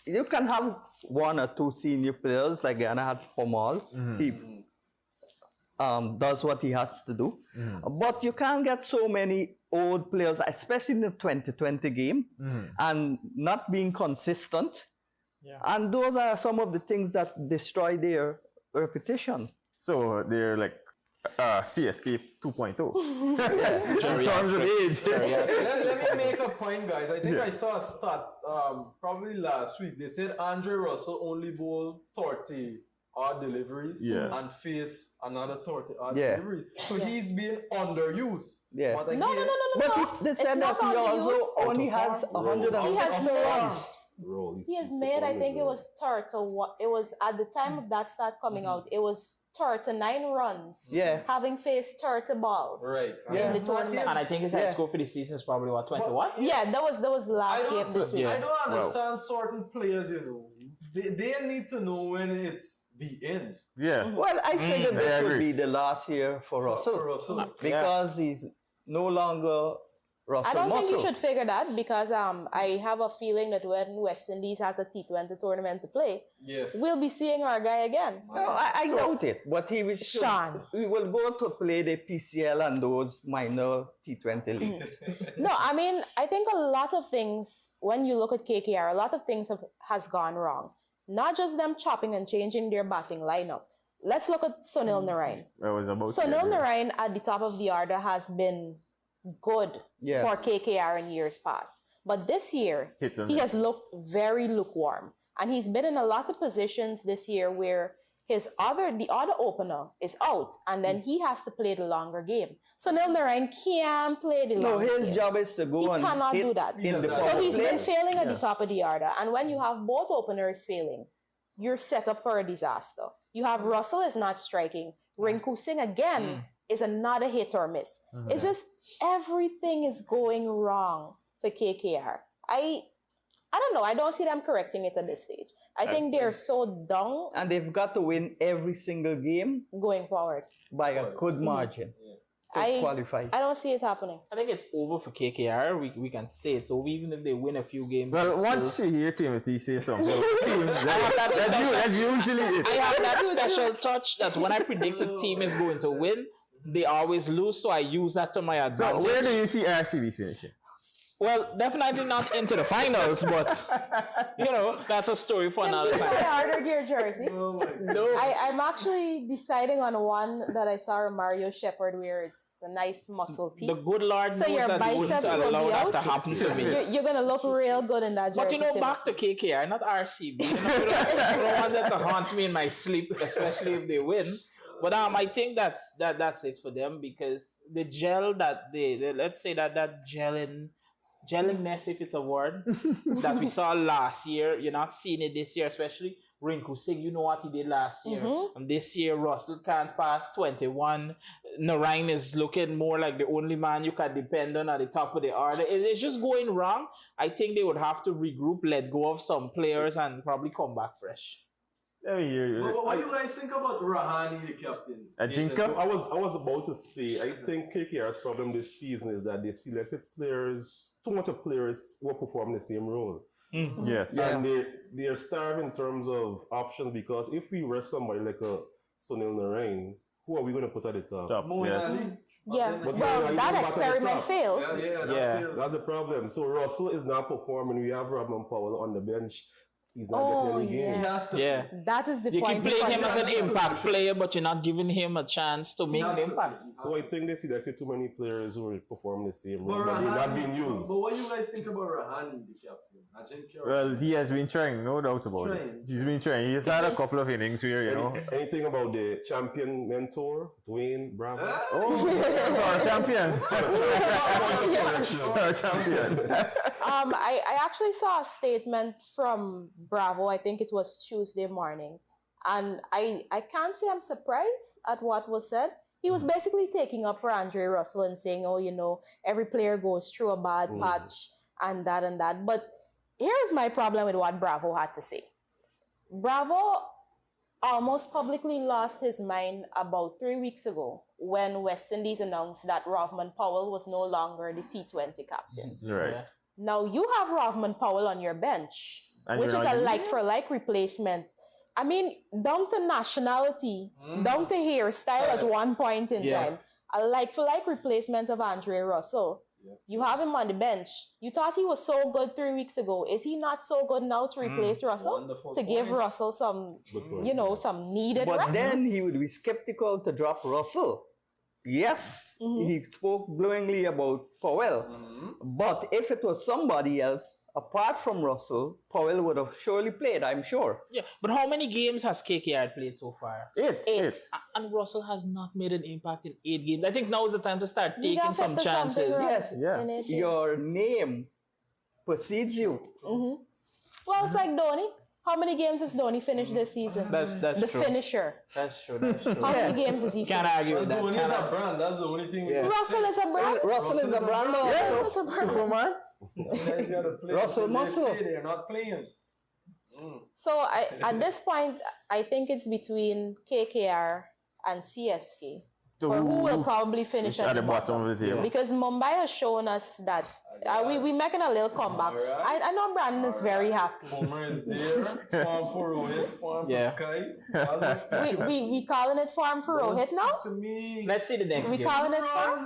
You can have 1 or 2 senior players like Guyana had Pomal. He does what he has to do. But you can't get so many old players, especially in the 2020 game, and not being consistent. Yeah. And those are some of the things that destroy their reputation. So they're like CSK 2.0 in terms of age. Let me make a point, guys. I think I saw a stat probably last week. They said Andre Russell only bowled 30 odd deliveries and face another 30 odd deliveries. So he's being underused. Yeah. But again, But they said that he also only has 106 He has no runs. He has made, I think it was 30. It was at the time of that stat coming out, it was 39 runs. Yeah. Having faced 30 balls. Right. In the tournament. And I think his high score for the season is probably what, 21? Yeah, that was the last game this week. I don't understand certain players, you know. They need to know when it's the end. Yeah. Well, I figured this I would agree. be the last year for Russell. For Russell. Because he's no longer Russell I don't think you Muscle. should figure that because I have a feeling that when West Indies has a T20 tournament to play, Yes. we'll be seeing our guy again. No, I doubt it. But he will, Sean. he will go to play the PCL and those minor T20 leagues. No, I mean, I think a lot of things, when you look at KKR, a lot of things has gone wrong. Not just them chopping and changing their batting lineup. Let's look at Sunil Narain. I was about Sunil Narain at the top of the order has been good for KKR in years past. But this year, he has looked very lukewarm. And he's been in a lot of positions this year where the other opener is out, and then he has to play the longer game. Sunil Narain can't play the longer game. No, his job is to go and cannot hit do that. in the So he's been play. failing at the top of the order. And when you have both openers failing, you're set up for a disaster. You have Russell is not striking. Rinku Singh again is another hit or miss. It's just everything is going wrong for KKR. I don't know. I don't see them correcting it at this stage. I think they're so down. And they've got to win every single game going forward by a good margin to qualify. I don't see it happening. I think it's over for KKR. We can say it's over even if they win a few games. Well, once you hear Timothy say something, that's usually it. I have that special touch that when I predict a team is going to win, they always lose, so I use that to my advantage. So where do you see RCB finishing? Well, definitely not into the finals, but that's a story for another Can you time. my order gear jersey? I'm actually deciding on one that I saw Mario Shepard where it's a nice muscle tee. The good Lord so knows your that he wouldn't biceps will allow be that out. to happen to me. You're gonna look real good in that jersey. But back to KKR, not RCB. I don't want them to haunt me in my sleep, especially if they win. But I think that's it for them because the gel that they let's say that gellingness, if it's a word, that we saw last year, you're not seeing it this year, especially Rinku Singh. You know what he did last year, and this year Russell can't pass 21. Narain is looking more like the only man you can depend on at the top of the order. It's just going wrong. I think they would have to regroup, let go of some players, and probably come back fresh. What do you guys think about Rahane, the captain? I was about to say, I think KKR's problem this season is that they selected too much of players who are performing the same role. Yes. And they are starved in terms of options because if we rest somebody like a Sunil Narain, who are we going to put at the top? Yeah, well, that experiment failed. Yeah, that's the problem. So Russell is not performing. We have Rodman Powell on the bench. He's not getting any games. Yeah. That is the you point. You keep playing him as an impact player, but you're not giving him a chance to make an impact. So I think they selected too many players who are performing the same role, but they're not being used. But what do you guys think about Rahane, the captain? Well, he has been trying, no doubt about it. He's been trying. He's had a couple of innings where, Anything about the champion mentor, Dwayne Bravo? Star champion. Star champion. I actually saw a statement from Bravo. I think it was Tuesday morning. And I can't say I'm surprised at what was said. He was basically taking up for Andre Russell and saying, every player goes through a bad patch and that. But here's my problem with what Bravo had to say. Bravo almost publicly lost his mind about 3 weeks ago when West Indies announced that Rodman Powell was no longer the T20 captain. Right. Now you have Rodman Powell on your bench, which is a like-for-like replacement. I mean, down to nationality, down to hairstyle at one point in time. A like-for-like replacement of Andre Russell. You have him on the bench. You thought he was so good 3 weeks ago. Is he not so good now to replace Russell? Wonderful to give Russell some, some needed rest? But then he would be skeptical to drop Russell. Yes, he spoke glowingly about Powell. But if it was somebody else, apart from Russell, Powell would have surely played, I'm sure. Yeah, but how many games has KKR played so far? 8. And Russell has not made an impact in 8 games. I think now is the time to start taking some chances. Yes, your name precedes you. Well, it's like Dhoni. How many games has Dhoni finished this season? That's the true. finisher. That's true. How many games has he Can't finished? argue with that. Dhoni is a brand. That's the only thing. Russell is a brand. Russell is a brand also. Superman. Russell Muscle. They're not playing. So at this point, I think it's between KKR and CSK. or who will probably finish at the bottom of the table. because Mumbai has shown us that we making a little comeback. I know Brandon is very happy. Homer is there. Farm for Rohit, farm for Sky. We calling it farm for Rohit now? Let's see the next game. We calling it farm?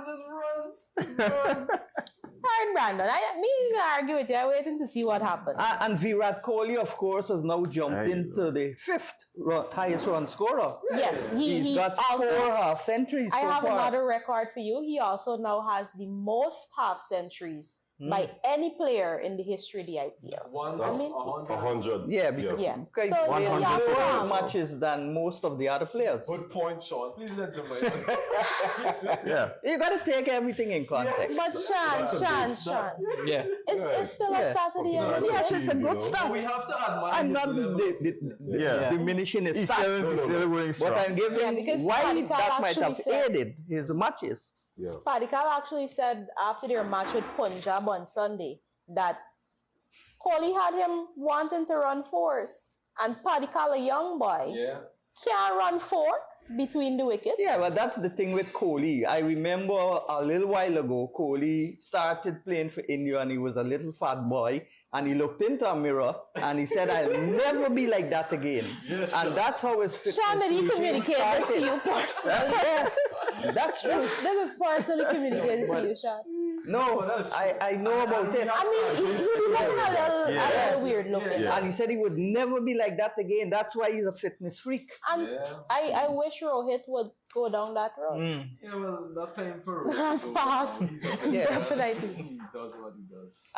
All right, Brandon. Me argue with you. I'm waiting to see what happens. And Virat Kohli, of course, has now jumped into the fifth highest run scorer. Yes, he's got also, 4 half centuries. I so have far. another record for you. He also now has the most half centuries by any player in the history of the IPL. 100. Yeah, because So 100 more matches than most of the other players. Good point, Sean. Please let Jamaica. You got to take everything in context. But Sean. Yeah. It's still a Saturday. Yes, it's a good start. We have to admire I'm not diminishing his stats. He's still going strong. But I'm giving because why Paddy Carr that might have actually said- aided his matches. Paddy Carr actually said after their match with Punjab on Sunday that Kohli had him wanting to run 4s. And Paddy Carr, a young boy, can't run 4 between the wickets. Yeah, well, that's the thing with Kohli. I remember a little while ago, Kohli started playing for India and he was a little fat boy. And he looked into a mirror and he said, I'll never be like that again. And that's how his fitness Sean, did he routine communicate this to started. you personally? That's true. This is personally communicated to you, Sean. No, I know about it. I mean, he looking a little weird looking. And he said he would never be like that again. That's why he's a fitness freak. And I wish Rohit would go down that road. Yeah, well, that time for Rohit. Has passed. Definitely. He does what he does.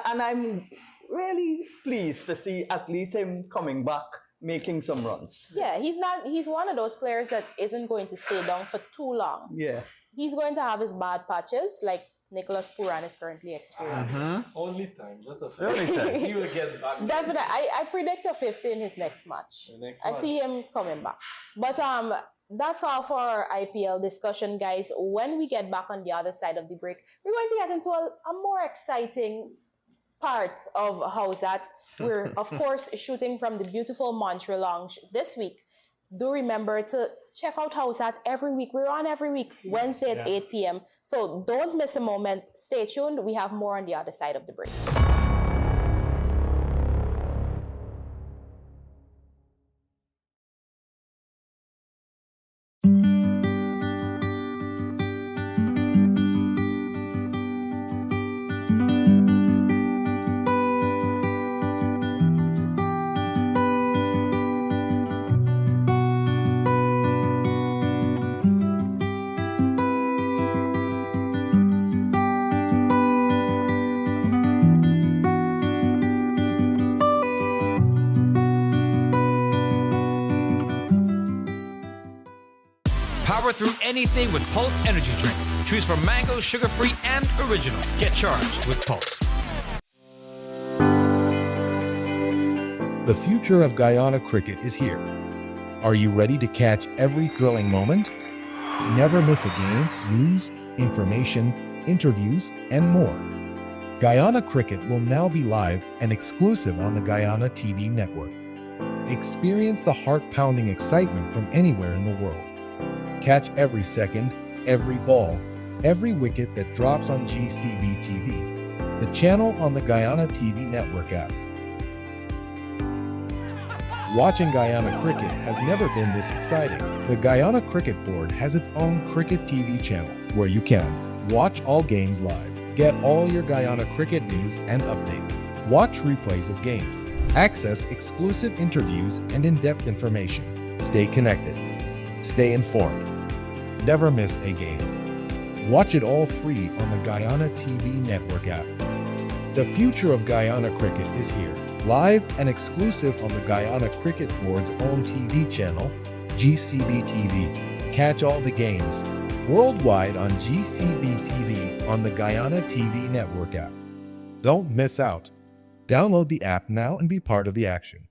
And I'm really pleased to see at least him coming back, making some runs. Yeah, he's one of those players that isn't going to stay down for too long. Yeah. He's going to have his bad patches, like Nicholas Puran is currently experiencing. Only time, just a few. He will get back. Definitely. I predict a 50 in his next match. I see him coming back. But that's all for our IPL discussion, guys. When we get back on the other side of the break, we're going to get into a more exciting part of Howzat. We're, of course, shooting from the beautiful Montreal Lounge this week. Do remember to check out Howzat every week. We're on every week, Wednesday at 8 p.m. So don't miss a moment. Stay tuned. We have more on the other side of the break. Power through anything with Pulse Energy Drink. Choose from mango, sugar-free, and original. Get charged with Pulse. The future of Guyana cricket is here. Are you ready to catch every thrilling moment? Never miss a game, news, information, interviews, and more. Guyana cricket will now be live and exclusive on the Guyana TV network. Experience the heart-pounding excitement from anywhere in the world. Catch every second, every ball, every wicket that drops on GCB TV, the channel on the Guyana TV network app. Watching Guyana cricket has never been this exciting. The Guyana Cricket Board has its own Cricket TV channel where you can watch all games live, get all your Guyana cricket news and updates, watch replays of games, access exclusive interviews and in-depth information, stay connected, stay informed. Never miss a game. Watch it all free on the Guyana TV network app. The future of Guyana cricket is here, live and exclusive on the Guyana Cricket Board's own TV channel, GCB TV. Catch all the games worldwide on GCB TV on the Guyana TV network app. Don't miss out. Download the app now and be part of the action.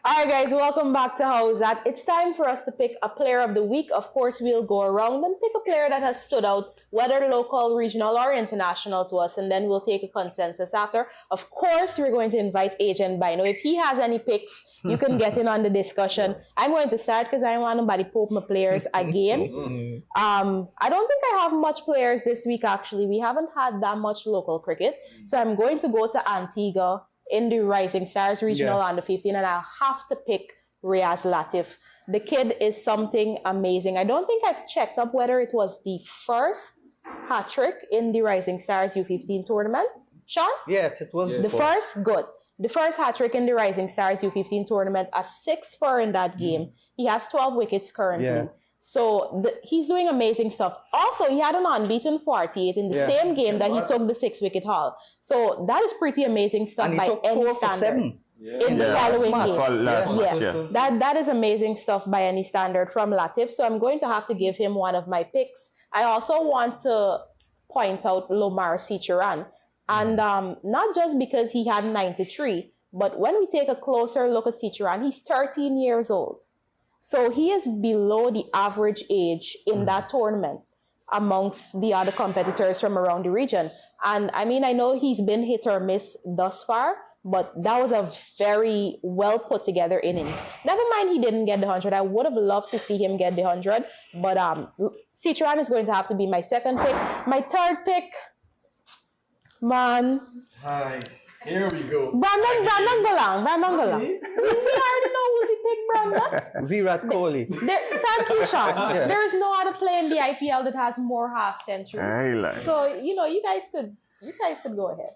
All right, guys, welcome back to Howzat. It's time for us to pick a player of the week. Of course, we'll go around and pick a player that has stood out, whether local, regional, or international to us, and then we'll take a consensus after. Of course, we're going to invite Agent Bino. If he has any picks, you can get in on the discussion. I'm going to start because I want nobody poke my players again. I don't think I have much players this week, actually. We haven't had that much local cricket. So I'm going to go to Antigua in the Rising Stars Regional Under 15, and I'll have to pick Riaz Latif. The kid is something amazing. I don't think I've checked up whether it was the first hat-trick in the Rising Stars U15 tournament. Sean? Yes, it was the first. Good. The first hat-trick in the Rising Stars U15 tournament, a 6-4 in that game. He has 12 wickets currently. Yeah. So he's doing amazing stuff. Also, he had an unbeaten 48 in the same game that he took the 6-wicket haul. So that is pretty amazing stuff And he by took any 4 for standard. 7. In the following game. Yeah. That is amazing stuff by any standard from Latif. So I'm going to have to give him one of my picks. I also want to point out Lomar Sichuran. And not just because he had 93, but when we take a closer look at Sichuran, he's 13 years old. So he is below the average age in that tournament amongst the other competitors from around the region. And I mean, I know he's been hit or miss thus far, but that was a very well put together innings. Never mind he didn't get the 100. I would have loved to see him get the 100, but Sichuran is going to have to be my second pick. My third pick, man. Hi. Here we go. Brandon Galang. We already know who's he picked, Brandon. Virat Kohli. Thank you, Sean. There is no other player in the IPL that has more half centuries. So you guys could go ahead.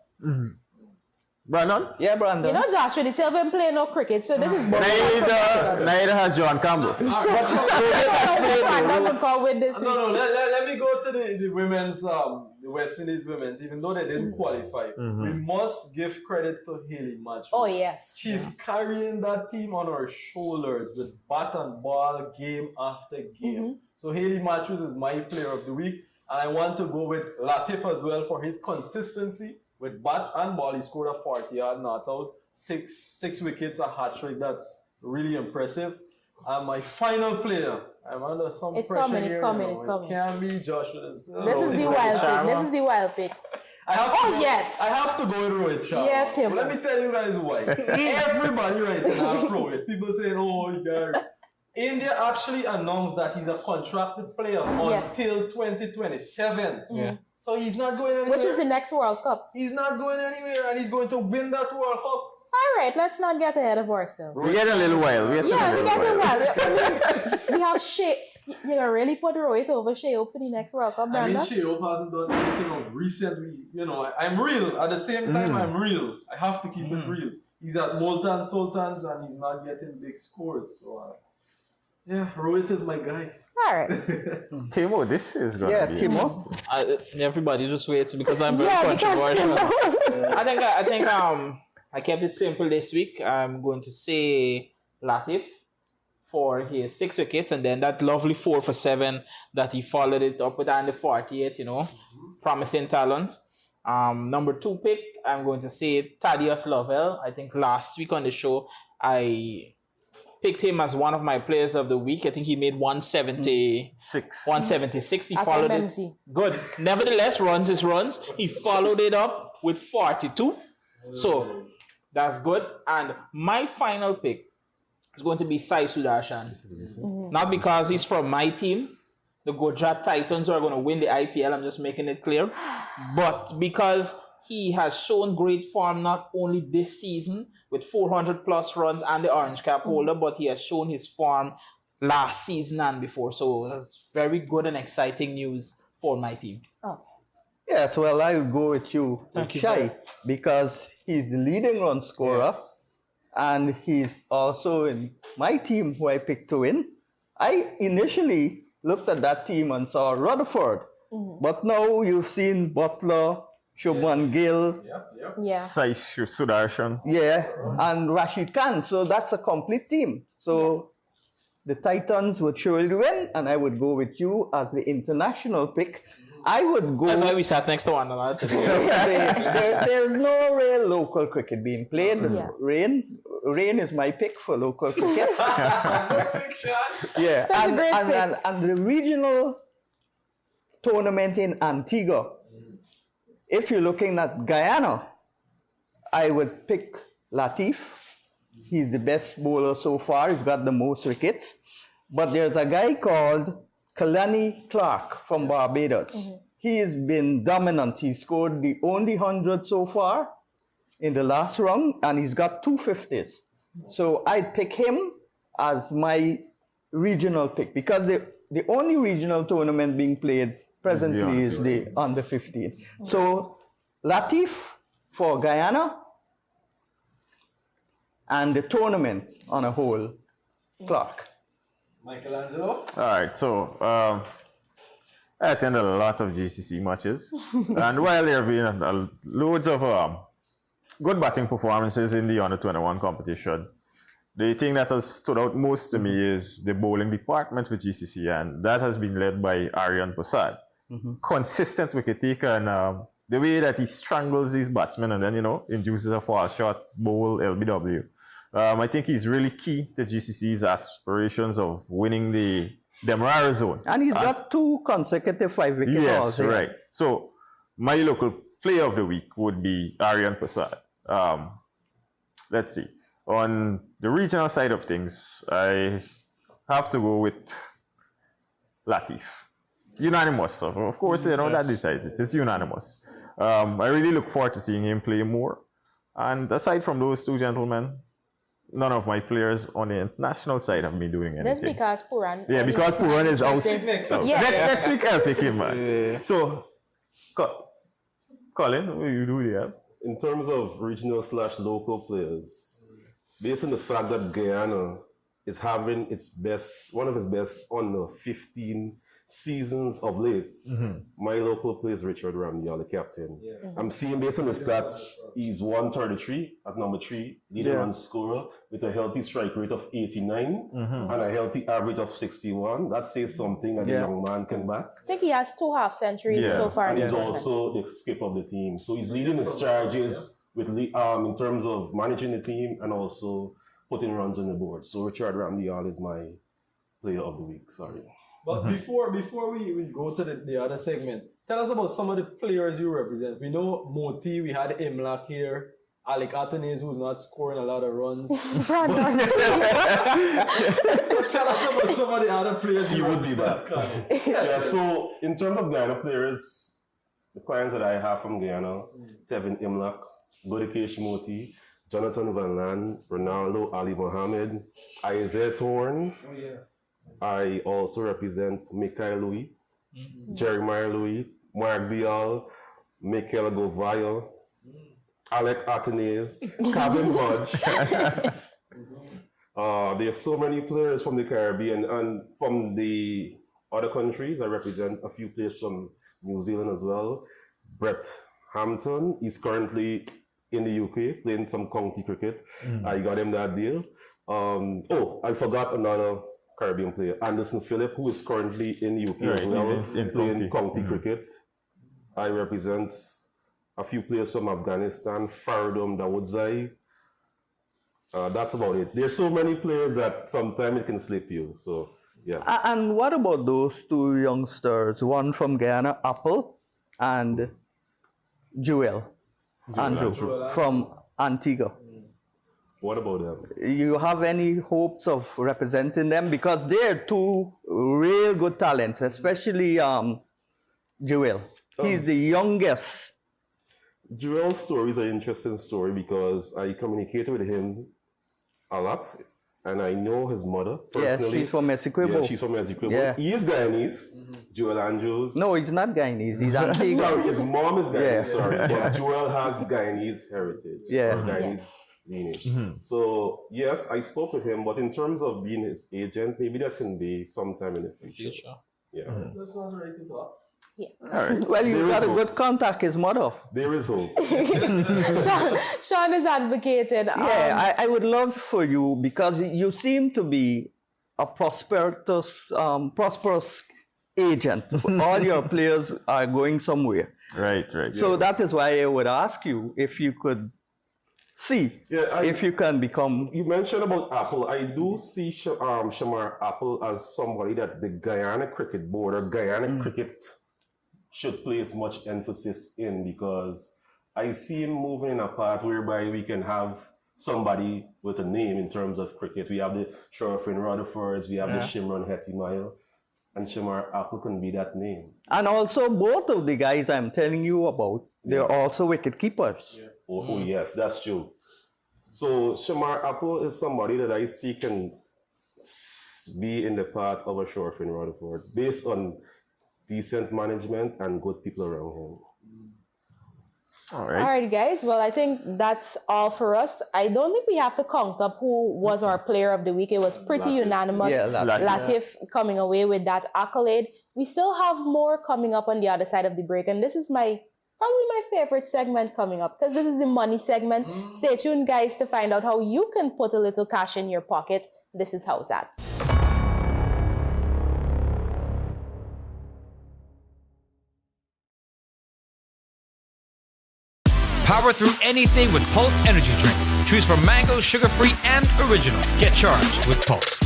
Brandon? Yeah, Brandon. You know, Joshua, they still been playing no cricket, so this is neither has John Campbell. So Brandon would go with this week. No, let me go to the women's, the West Indies women's, even though they didn't qualify. We must give credit to Haley Matthews. Oh, yes. She's carrying that team on her shoulders with bat and ball game after game. So Haley Matthews is my player of the week. And I want to go with Latif as well for his consistency. With bat and ball, he scored a 40-yard not out, six wickets, a hat-trick. That's really impressive. And my final player, I'm under some pressure here. It can't be Joshua. This is the wild pick. I have to go with Rohit Sharma. Yeah, Tim. Let me tell you guys why. Everybody right now throw it. People saying, oh, Gary. India actually announced that he's a contracted player until 2027. So he's not going anywhere. Which is the next World Cup. He's not going anywhere, and he's going to win that World Cup. All right, let's not get ahead of ourselves. We get a little wild. We get a while. I mean, we have Shea. You really put Rohit over Shea Hope for the next World Cup, Brandon? I mean, Shea Hope hasn't done anything of recently. You know, I'm real. At the same time, I'm real. I have to keep it real. He's at Multan Sultans, and he's not getting big scores. So, yeah, Rohit is my guy. All right. Timo, this is going to be Timo. Everybody just waits because I'm very controversial. I think I kept it simple this week. I'm going to say Latif for his 6 wickets, and then that lovely 4 for 7 that he followed it up with, and the 48, promising talent. Number 2 pick, I'm going to say Thaddeus Lovell. I think last week on the show, I picked him as one of my players of the week. I think he made 176. He followed it. Good. Nevertheless, runs is runs. He followed it up with 42. So that's good. And my final pick is going to be Sai Sudarshan. Not because he's from my team, the Gujarat Titans, who are going to win the IPL. I'm just making it clear. But because he has shown great form not only this season with 400 plus runs and the orange cap holder, but he has shown his form last season and before. So that's very good and exciting news for my team. Okay. Yes, well, I'll go with you, Shai, because he's the leading run scorer, and he's also in my team who I picked to win. I initially looked at that team and saw Rutherford, but now you've seen Butler, Shubman Gill, Sai Sudarshan, and Rashid Khan. So that's a complete team. So the Titans would surely win, and I would go with you as the international pick. I would go. That's why we sat next to one another today. There's no real local cricket being played. Yeah. Rain is my pick for local cricket. Yeah, That's a great pick. and the regional tournament in Antigua. If you're looking at Guyana, I would pick Latif. He's the best bowler so far. He's got the most wickets. But there's a guy called Kalani Clark from Barbados. He has been dominant. He scored the only 100 so far in the last round, and he's got 250s. So I'd pick him as my regional pick because the only regional tournament being played presently is the under 15. So Latif for Guyana, and the tournament on a whole, Clark. Michelangelo? All right, so I attended a lot of GCC matches, and while there have been loads of good batting performances in the under 21 competition, the thing that has stood out most to me is the bowling department with GCC, and that has been led by Aryan Prasad. Consistent wicket taker, and the way that he strangles these batsmen and then, induces a foul shot, bowl, LBW. I think he's really key to GCC's aspirations of winning the Demerara zone. And he's got 2 consecutive 5-wicket Yes, hauls. right. So my local player of the week would be Aryan Prasad. Let's see. On the regional side of things, I have to go with Latif. Unanimous. So of course, that decides it. It's unanimous. I really look forward to seeing him play more. And aside from those two gentlemen, none of my players on the international side have been doing anything. That's because Puran. Yeah, because Puran is out. Next week. Yeah. Next week I'll pick him, man. Yeah. So, Colin, what do you do there? In terms of regional/local players, based on the fact that Guyana is having one of its best under 15 seasons of late, my local player is Richard Ramdial, the captain. I'm seeing based on the stats, he's 133 at number 3, leading run scorer with a healthy strike rate of 89 and a healthy average of 61. That says something that the young man can bat. I think he has 2 half centuries so far. And in he's the tournament. also the skip of the team. So he's leading his charges with in terms of managing the team and also putting runs on the board. So Richard Ramdial is my player of the week. Sorry. But before we go to the other segment, tell us about some of the players you represent. We know Moti, we had Imlak here, Alec Atenes, who's not scoring a lot of runs. But tell us about some of the other players He would be back. Yeah, so in terms of Guyana players, the clients that I have from Guyana, Tevin Imlak, Godikesh Moti, Jonathan Van Lan, Ronaldo Ali Mohammed, Isaiah Thorne. Oh, yes. I also represent Mikhail Louis, Jeremiah Louis, Mark Dial, Michael Govayo, Alec Atenes, Kevin Hodge. There's so many players from the Caribbean and from the other countries. I represent a few players from New Zealand as well. Brett Hampton is currently in the UK playing some county cricket. I got him that deal. I forgot another Caribbean player, Anderson Phillip, who is currently in the UK as well, playing county cricket. I represent a few players from Afghanistan, Faridum Dawodzai. That's about it. There's so many players that sometimes it can slip you. So, yeah. And what about those 2 youngsters? One from Guyana, Apple, and Joel Andrew from Antigua. What about them? You have any hopes of representing them? Because they're 2 real good talents, especially Joel. He's the youngest. Joel's story is an interesting story because I communicated with him a lot and I know his mother personally. Yeah, she's from Essequibo. Yeah, she's from Essequibo. Yeah. He is Guyanese, Joel Andrews. No, he's not Guyanese. He's Antigua. Sorry, his mom is Guyanese, Yeah. sorry. But Joel has Guyanese heritage. Yeah. Or Guyanese lineage. So, yes, I spoke with him, but in terms of being his agent, maybe that can be sometime in the future. Yeah. That sounds right to talk. Yeah. All right. Well, you got a good contact, his mother. There is hope. Sean is advocated. Yeah, I would love for you because you seem to be a prosperous agent. All your players are going somewhere. Right. So that is why I would ask you if you could see if you can become. You mentioned about Apple. I do see Shamar Apple as somebody that the Guyana Cricket Board or Guyana Cricket should place much emphasis in, because I see him moving in a path whereby we can have somebody with a name in terms of cricket. We have the Sherfin Rutherfords, we have the Shimron Hetimayo, and Shamar Apple can be that name. And also both of the guys I'm telling you about, they're also wicket keepers. Yeah. Oh, yes, that's true. So Shamar Apple is somebody that I see can be in the path of a Sherfin Rutherford based on decent management and good people around him. All right, guys. Well, I think that's all for us. I don't think we have to count up who was our player of the week. It was pretty unanimous. Yeah, Latif coming away with that accolade. We still have more coming up on the other side of the break, and this is probably my favorite segment coming up, because this is the money segment. Stay tuned, guys, to find out how you can put a little cash in your pocket. This is Howzat. Power through anything with Pulse Energy Drink. Choose from mango, sugar-free, and original. Get charged with Pulse.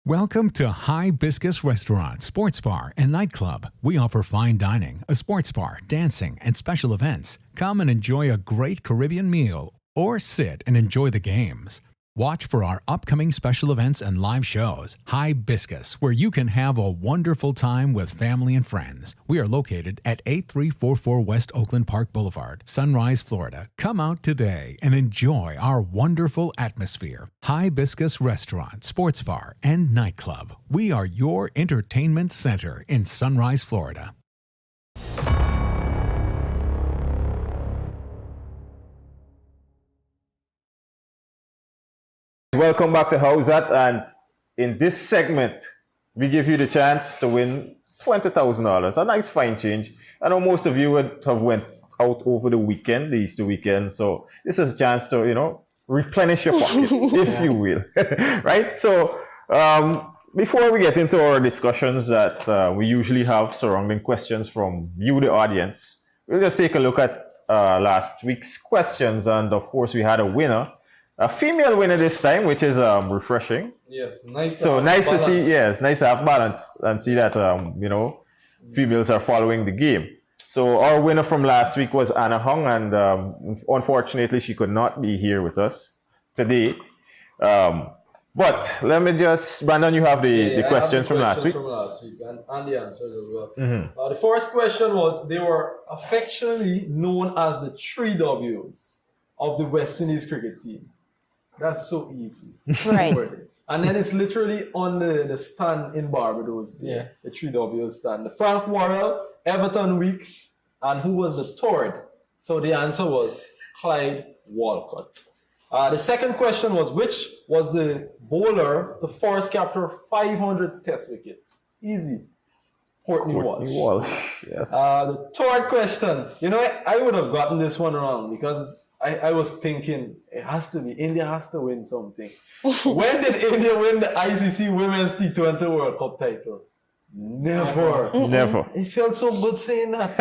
Welcome to Hibiscus Restaurant, Sports Bar, and Nightclub. We offer fine dining, a sports bar, dancing, and special events. Come and enjoy a great Caribbean meal or sit and enjoy the games. Watch for our upcoming special events and live shows. Hibiscus, where you can have a wonderful time with family and friends. We are located at 8344 West Oakland Park Boulevard, Sunrise, Florida. Come out today and enjoy our wonderful atmosphere. Hibiscus Restaurant, Sports Bar, and Nightclub. We are your entertainment center in Sunrise, Florida. Welcome back to Howzat, and in this segment, we give you the chance to win $20,000, a nice fine change. I know most of you would have went out over the weekend, the Easter weekend, so this is a chance to, replenish your pocket, if you will, right? So, before we get into our discussions that we usually have surrounding questions from you, the audience, we'll just take a look at last week's questions, and of course, we had a winner. A female winner this time, which is refreshing. Yes, nice. So nice to see. Yes, nice to have balance and see that females are following the game. So our winner from last week was Anna Hung, and unfortunately she could not be here with us today. But let me just, Brandon, you have the questions from last week. From last week and the answers as well. The first question was, they were affectionately known as the 3 W's of the West Indies cricket team. That's so easy. Right. And then it's literally on the stand in Barbados, the 3 W's stand. The Frank Worrell, Everton Weeks, and who was the third? So the answer was Clyde Walcott. The second question was, which was the bowler to first capture 500 test wickets? Easy. Courtney Courtney Walsh. Walsh, yes. The third question. You know, I would have gotten this one wrong because I was thinking it has to be India has to win something. When did India win the ICC Women's T20 World Cup title? Never. Never. It felt so good saying that.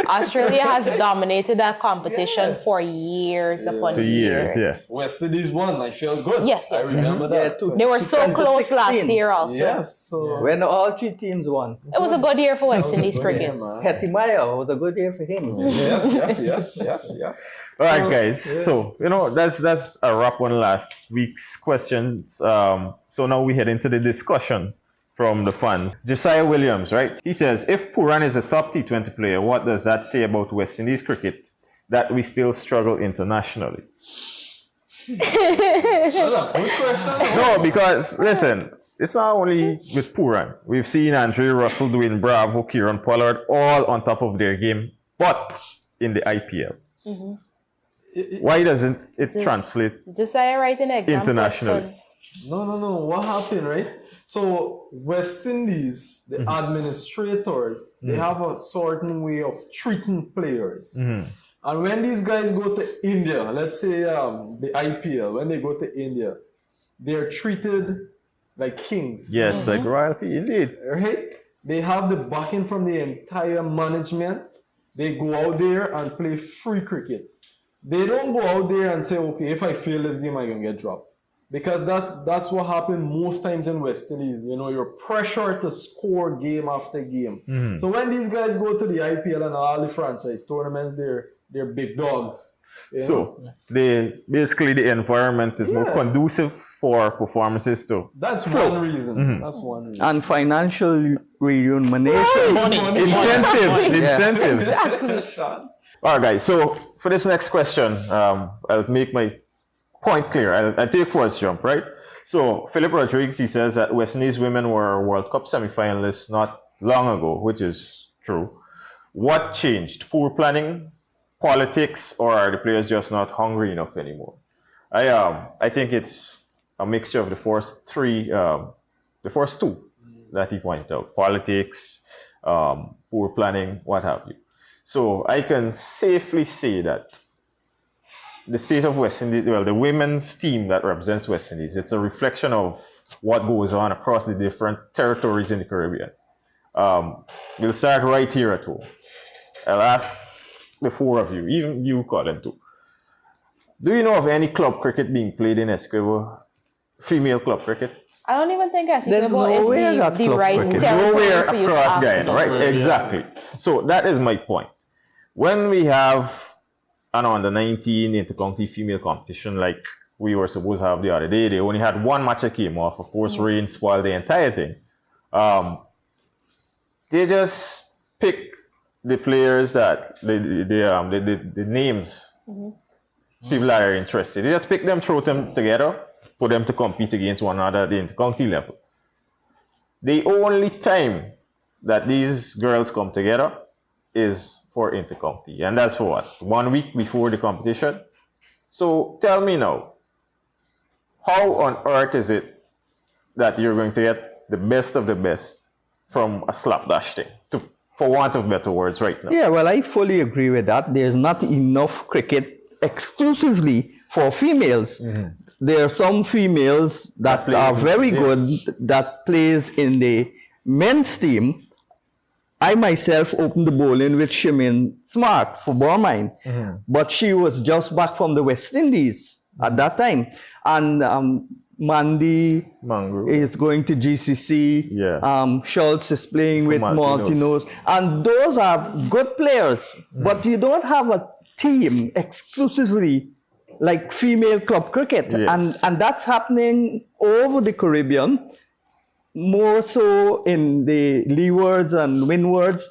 Australia has dominated that competition for years upon years. Yeah. West Indies won. I felt good. Yes, I remember that. Yeah, They were so close last year also. Yes. So When all three teams won. It was a good year for West Indies cricket. Hetty Meyer was a good year for him. Yes. All right, guys. So that's a wrap on last week's questions. So now we head into the discussion from the fans. Josiah Williams, right? He says, if Puran is a top T20 player, what does that say about West Indies cricket that we still struggle internationally? That's a good question. No, because listen, it's not only with Puran. We've seen Andre Russell, Dwayne Bravo, Kieran Pollard, all on top of their game, but in the IPL. Why doesn't it translate Josiah writing exam internationally? questions. No. What happened, right? So West Indies, the administrators, they have a certain way of treating players. And when these guys go to India, let's say the IPL, when they go to India, they're treated like kings. Yes, like royalty, indeed. Right? They have the backing from the entire management. They go out there and play free cricket. They don't go out there and say, okay, if I fail this game, I'm going to get dropped. Because that's what happened most times in West Indies. You know, you're pressured to score game after game. So when these guys go to the IPL and all the franchise tournaments, they're big dogs. So basically the environment is more conducive for performances too. That's one reason. That's one reason. And financial remuneration. Incentives. Exactly. All right, guys. So for this next question, I'll make my point clear. I'll take first jump, right? So Philip Rodriguez, he says that West Indies women were World Cup semi-finalists not long ago, which is true. What changed? Poor planning, politics, or are the players just not hungry enough anymore? I think it's a mixture of the first two that he pointed out: politics, poor planning, what have you. So I can safely say that the state of West Indies, well, the women's team that represents West Indies, it's a reflection of what goes on across the different territories in the Caribbean. We'll start right here at home. I'll ask the four of you, even you, Colin, too. Do you know of any club cricket being played in Essequibo? Female club cricket? I don't even think Essequibo is the right territory nowhere for you to across ask Guyana, about. right? Exactly. So that is my point. When we have an under-19 inter-county female competition like we were supposed to have the other day, they only had one match that came off. Of course, rain spoiled the entire thing. They just pick the players that the names, people that are interested. They just pick them, throw them together, put them to compete against one another at the inter-county level. The only time that these girls come together is for inter-county, and that's for what? 1 week before the competition. So tell me now, how on earth is it that you're going to get the best of the best from a slapdash thing, for want of better words, right now? Yeah, well, I fully agree with that. There's not enough cricket exclusively for females. There are some females that are very good that plays in the men's team. I myself opened the bowling with Shimin Smart for Bormine, but she was just back from the West Indies at that time. And Mandy is going to GCC. Schultz is playing with Maltinos. And those are good players, but you don't have a team exclusively like female club cricket. And that's happening over the Caribbean, more so in the leewards and windwards.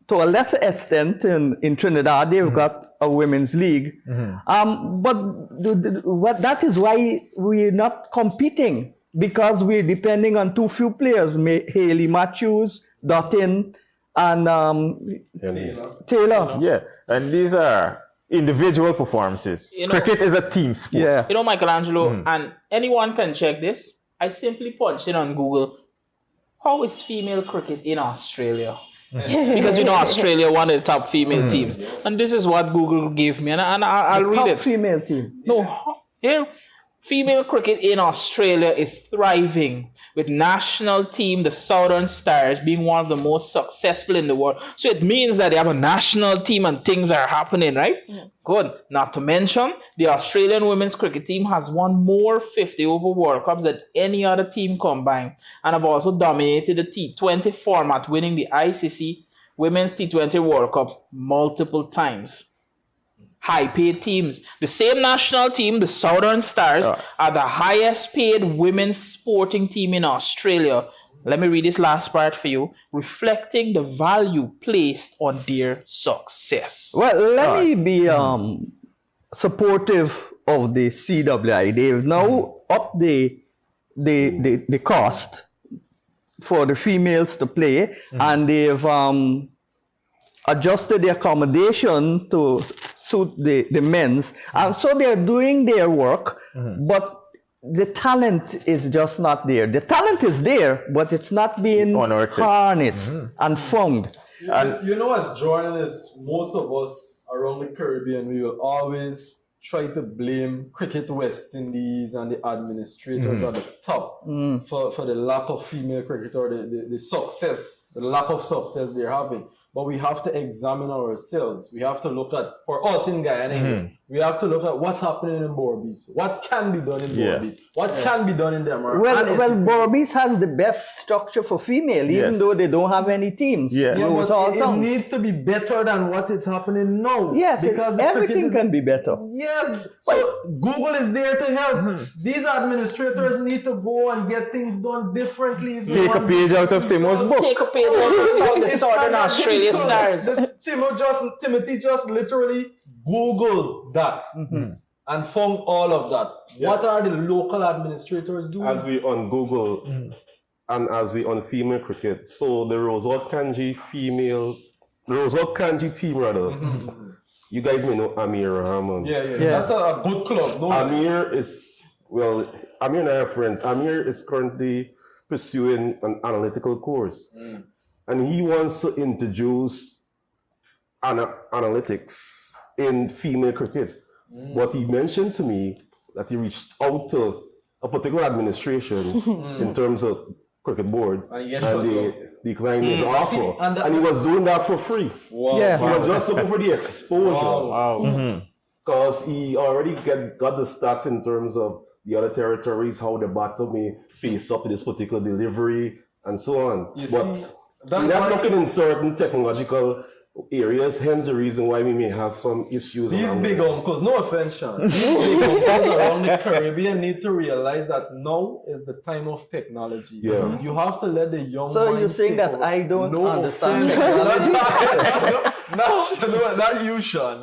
To a lesser extent in Trinidad, they've got a women's league. But that is why we're not competing, because we're depending on too few players, Haley Matthews, Dottin, and Taylor. Yeah, and these are individual performances. Cricket is a team sport. You know, Michelangelo, and anyone can check this. I simply punched in on Google how is female cricket in Australia? Because we know Australia one of the top female teams, and this is what Google gave me, and I'll read top it. female team. No, here, female cricket in Australia is thriving, with national team, the Southern Stars, being one of the most successful in the world. So it means that they have a national team and things are happening, right? Good. Not to mention, the Australian women's cricket team has won more 50-over World Cups than any other team combined, and have also dominated the T20 format, winning the ICC Women's T20 World Cup multiple times. High-paid teams. The same national team, the Southern Stars, are the highest-paid women's sporting team in Australia. Let me read this last part for you, reflecting the value placed on their success. Well, let me be supportive of the CWI. They've now upped the cost for the females to play, and they've adjusted the accommodation to suit the men's. And so they're doing their work, but the talent is just not there. The talent is there, but it's not being harnessed and found. You know, as journalists, most of us around the Caribbean, we will always try to blame Cricket West Indies and the administrators at the top for the lack of female cricket, or the success, the lack of success they're having. But we have to examine ourselves. We have to look at, for us in Guyana, we have to look at what's happening in Borbies. What can be done in Borbies? What can be done in the American? Well, Borbies has the best structure for female, even though they don't have any teams. But it needs to be better than what is happening now. Yes, because everything can be better. Yes, so Google is there to help. These administrators need to go and get things done differently. Take a page out of Timo's book. Take a page out of the Southern Australia Stars. Timothy just literally Googled that and found all of that. What are the local administrators doing? As we on Google and as we on female cricket, so the Rosal Kanji team rather. You guys may know Amir Rahman. Yeah. That's a good club. Amir and I are friends. Amir is currently pursuing an analytical course. And he wants to introduce analytics in female cricket. But he mentioned to me that he reached out to a particular administration in terms of cricket board, and they declined his offer. And he was doing that for free. Wow. He was just looking for the exposure. Because he already got the stats in terms of the other territories, how the battle may face up to this particular delivery, and so on. But we're not looking in certain technological areas, hence the reason why we may have some issues. These big uncles, no offense, Sean, these big uncles around the Caribbean need to realize that now is the time of technology. You have to let the young. So you're saying that I don't understand technology? Not you, Sean.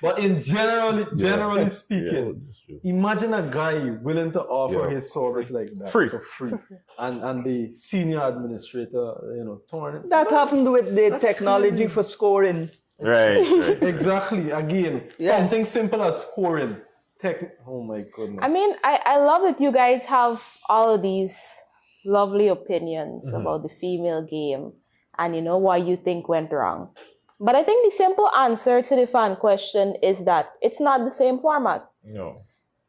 But in generally speaking, imagine a guy willing to offer his service like that for free, and the senior administrator, torn it. That happened with the technology for scoring. Right. Exactly. Again, something simple as scoring. Oh my goodness. I mean, I love that you guys have all of these lovely opinions about the female game and why you think went wrong. But I think the simple answer to the fan question is that it's not the same format. No.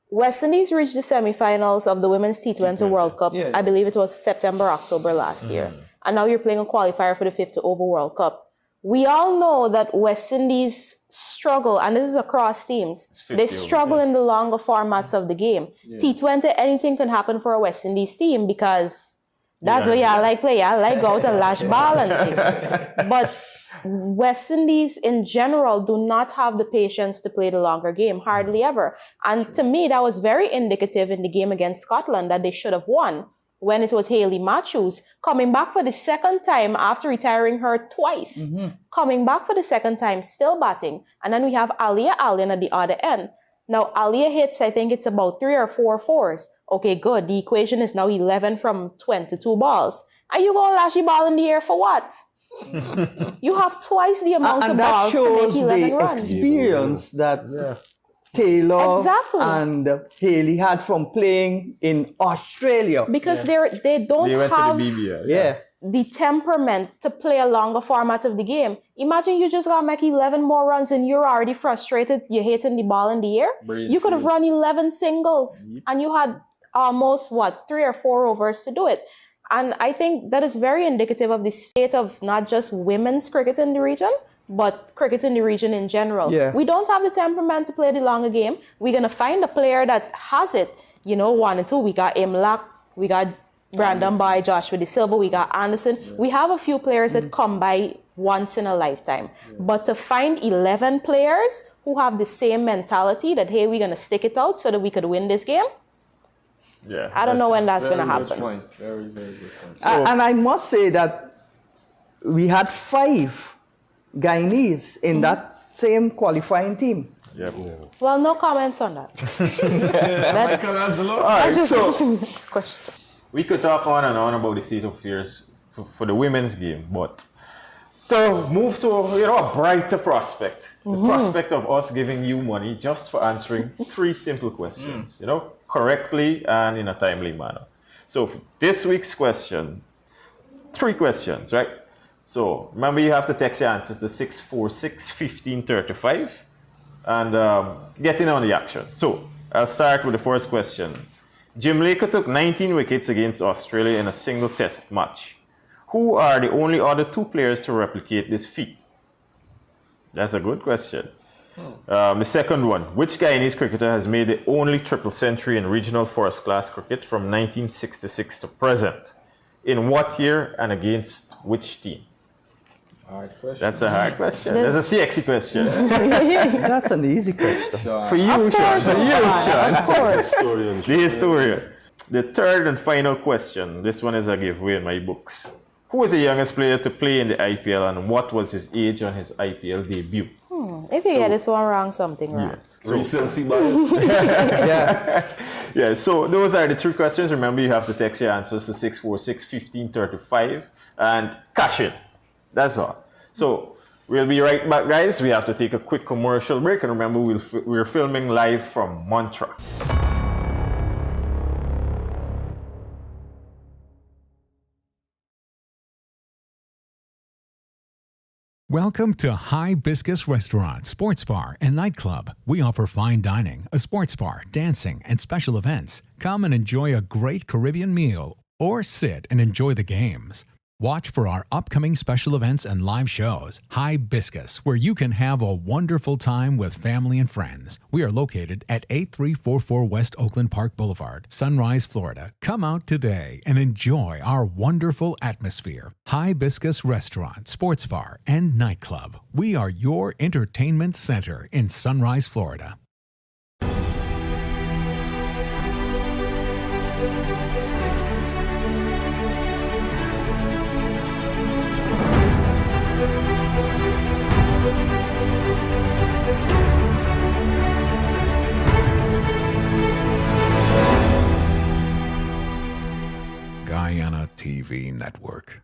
West Indies reached the semifinals of the Women's T20 World Cup. I believe it was September, October last year. And now you're playing a qualifier for the 50-over World Cup. We all know that West Indies struggle, and this is across teams. They struggle in the longer formats of the game. T20, anything can happen for a West Indies team because that's where y'all like play. Y'all like go out and lash ball and thing. But West Indies in general do not have the patience to play the longer game, hardly ever. And to me, that was very indicative in the game against Scotland that they should have won when it was Hayley Matthews coming back for the second time after retiring her twice. Coming back for the second time, still batting. And then we have Alia Allen at the other end. Now, Alia hits, I think it's about 3 or 4 fours. Okay, good. The equation is now 11 from 22 balls. Are you going to lash the ball in the air for what? You have twice the amount of balls to make 11 runs. And that shows the experience that Taylor Exactly. and Haley had from playing in Australia. Because they don't They went have to the BBL. Yeah. the temperament to play a longer format of the game. Imagine you just got to make 11 more runs and you're already frustrated, you're hitting the ball in the air. You could have run 11 singles and you had almost, 3 or 4 overs to do it. And I think that is very indicative of the state of not just women's cricket in the region, but cricket in the region in general. Yeah. We don't have the temperament to play the longer game. We're going to find a player that has it. 1 and 2, we got Imlak, we got Brandon by Joshua De Silva, we got Anderson. Yeah. We have a few players that come by once in a lifetime. Yeah. But to find 11 players who have the same mentality that, hey, we're going to stick it out so that we could win this game, I don't know when that's going to happen. Very, very good point. And I must say that we had 5 Guyanese in that same qualifying team. Yep. Well, no comments on that. Let's just go to the next question. We could talk on and on about the state of affairs for the women's game, but to move to a brighter prospect, the prospect of us giving you money just for answering 3 simple questions, correctly and in a timely manner. So for this week's question, 3 questions, right? So remember, you have to text your answers to 646-1535 and get in on the action. So I'll start with the first question. Jim Laker took 19 wickets against Australia in a single test match. Who are the only other 2 players to replicate this feat? That's a good question. The second one, which Guyanese cricketer has made the only triple century in regional first-class cricket from 1966 to present? In what year and against which team? Hard question. That's a hard question. That's a sexy question. That's an easy question. For you, Sean. For you, Sean. Of course. The historian. The third and final question. This one is a giveaway in my books. Who was the youngest player to play in the IPL and what was his age on his IPL debut? If you get this one wrong, something wrong. Recency bias. Yeah, so those are the 3 questions. Remember, you have to text your answers to 646-1535 and cash it. That's all. So we'll be right back, guys. We have to take a quick commercial break. And remember, we're filming live from Mantra. Welcome to Hibiscus Restaurant, Sports Bar, and Nightclub. We offer fine dining, a sports bar, dancing, and special events. Come and enjoy a great Caribbean meal or sit and enjoy the games. Watch for our upcoming special events and live shows. Hibiscus, where you can have a wonderful time with family and friends. We are located at 8344 West Oakland Park Boulevard, Sunrise, Florida. Come out today and enjoy our wonderful atmosphere. Hibiscus Restaurant, Sports Bar, and Nightclub. We are your entertainment center in Sunrise, Florida. Guyana TV Network.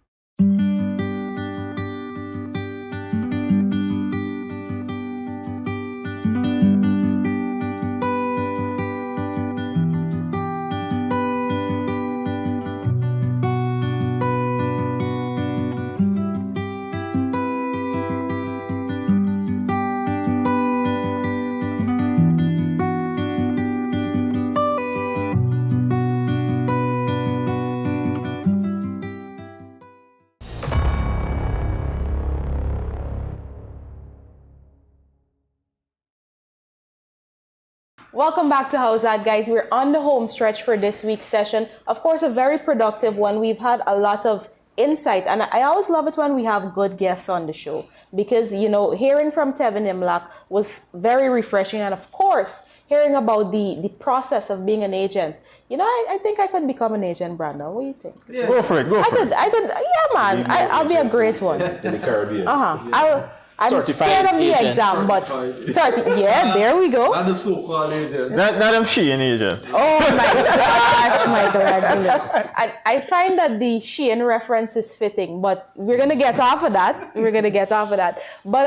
Welcome back to Howzat, guys. We're on the home stretch for this week's session. Of course, a very productive one. We've had a lot of insight, and I always love it when we have good guests on the show because, hearing from Tevin Imlak was very refreshing, and of course, hearing about the process of being an agent. I think I could become an agent, Brandon. What do you think? Yeah. Go for it. I could, yeah, man. I'll be a great one. In the Caribbean. I'll I'm Certified scared of the agent. exam, but yeah, there we go. Not the so-called agent. Not them Shein agents. Oh my gosh, Michelangelo. I find that the Shein reference is fitting, but we're gonna get off of that. But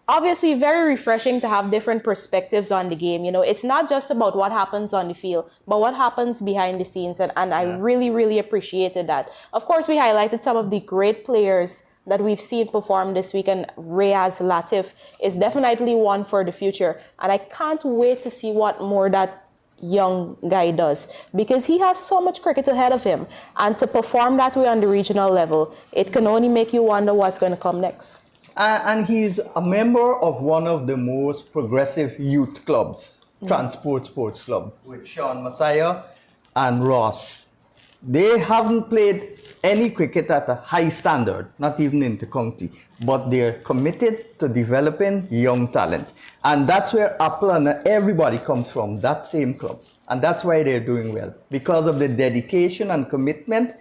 obviously very refreshing to have different perspectives on the game. You know, it's not just about what happens on the field, but what happens behind the scenes. And I really, really appreciated that. Of course, we highlighted some of the great players that we've seen perform this week, and Reyes Latif is definitely one for the future. And I can't wait to see what more that young guy does, because he has so much cricket ahead of him. And to perform that way on the regional level, it can only make you wonder what's going to come next. And he's a member of one of the most progressive youth clubs, Transport Sports Club, with Sean Messiah and Ross. They haven't played any cricket at a high standard, not even inter-county, but they're committed to developing young talent. And that's where Apple and everybody comes from, that same club. And that's why they're doing well, because of the dedication and commitment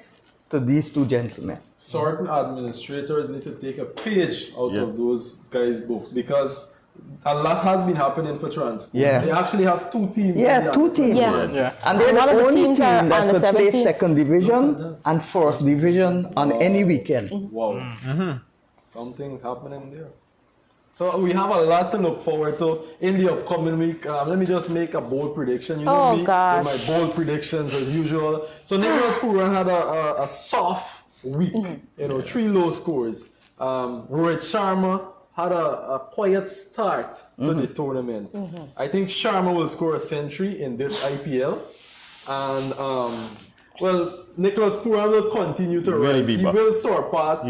to these two gentlemen. Certain administrators need to take a page out of those guys' books, because a lot has been happening for Transport. Yeah. They actually have two teams. Yeah, two teams. Yeah. And they're one the of the only teams team are that under could play 17. second division and first division on any weekend. Wow. Something's happening there. So we have a lot to look forward to in the upcoming week. Let me just make a bold prediction. You know me, gosh. with my bold predictions as usual. So Nicholas Pooran had a soft week. You know, 3 low scores. Rohit Sharma had a quiet start to the tournament. I think Sharma will score a century in this IPL. And, well, Nicholas Pooran will continue to rise. He will surpass Sai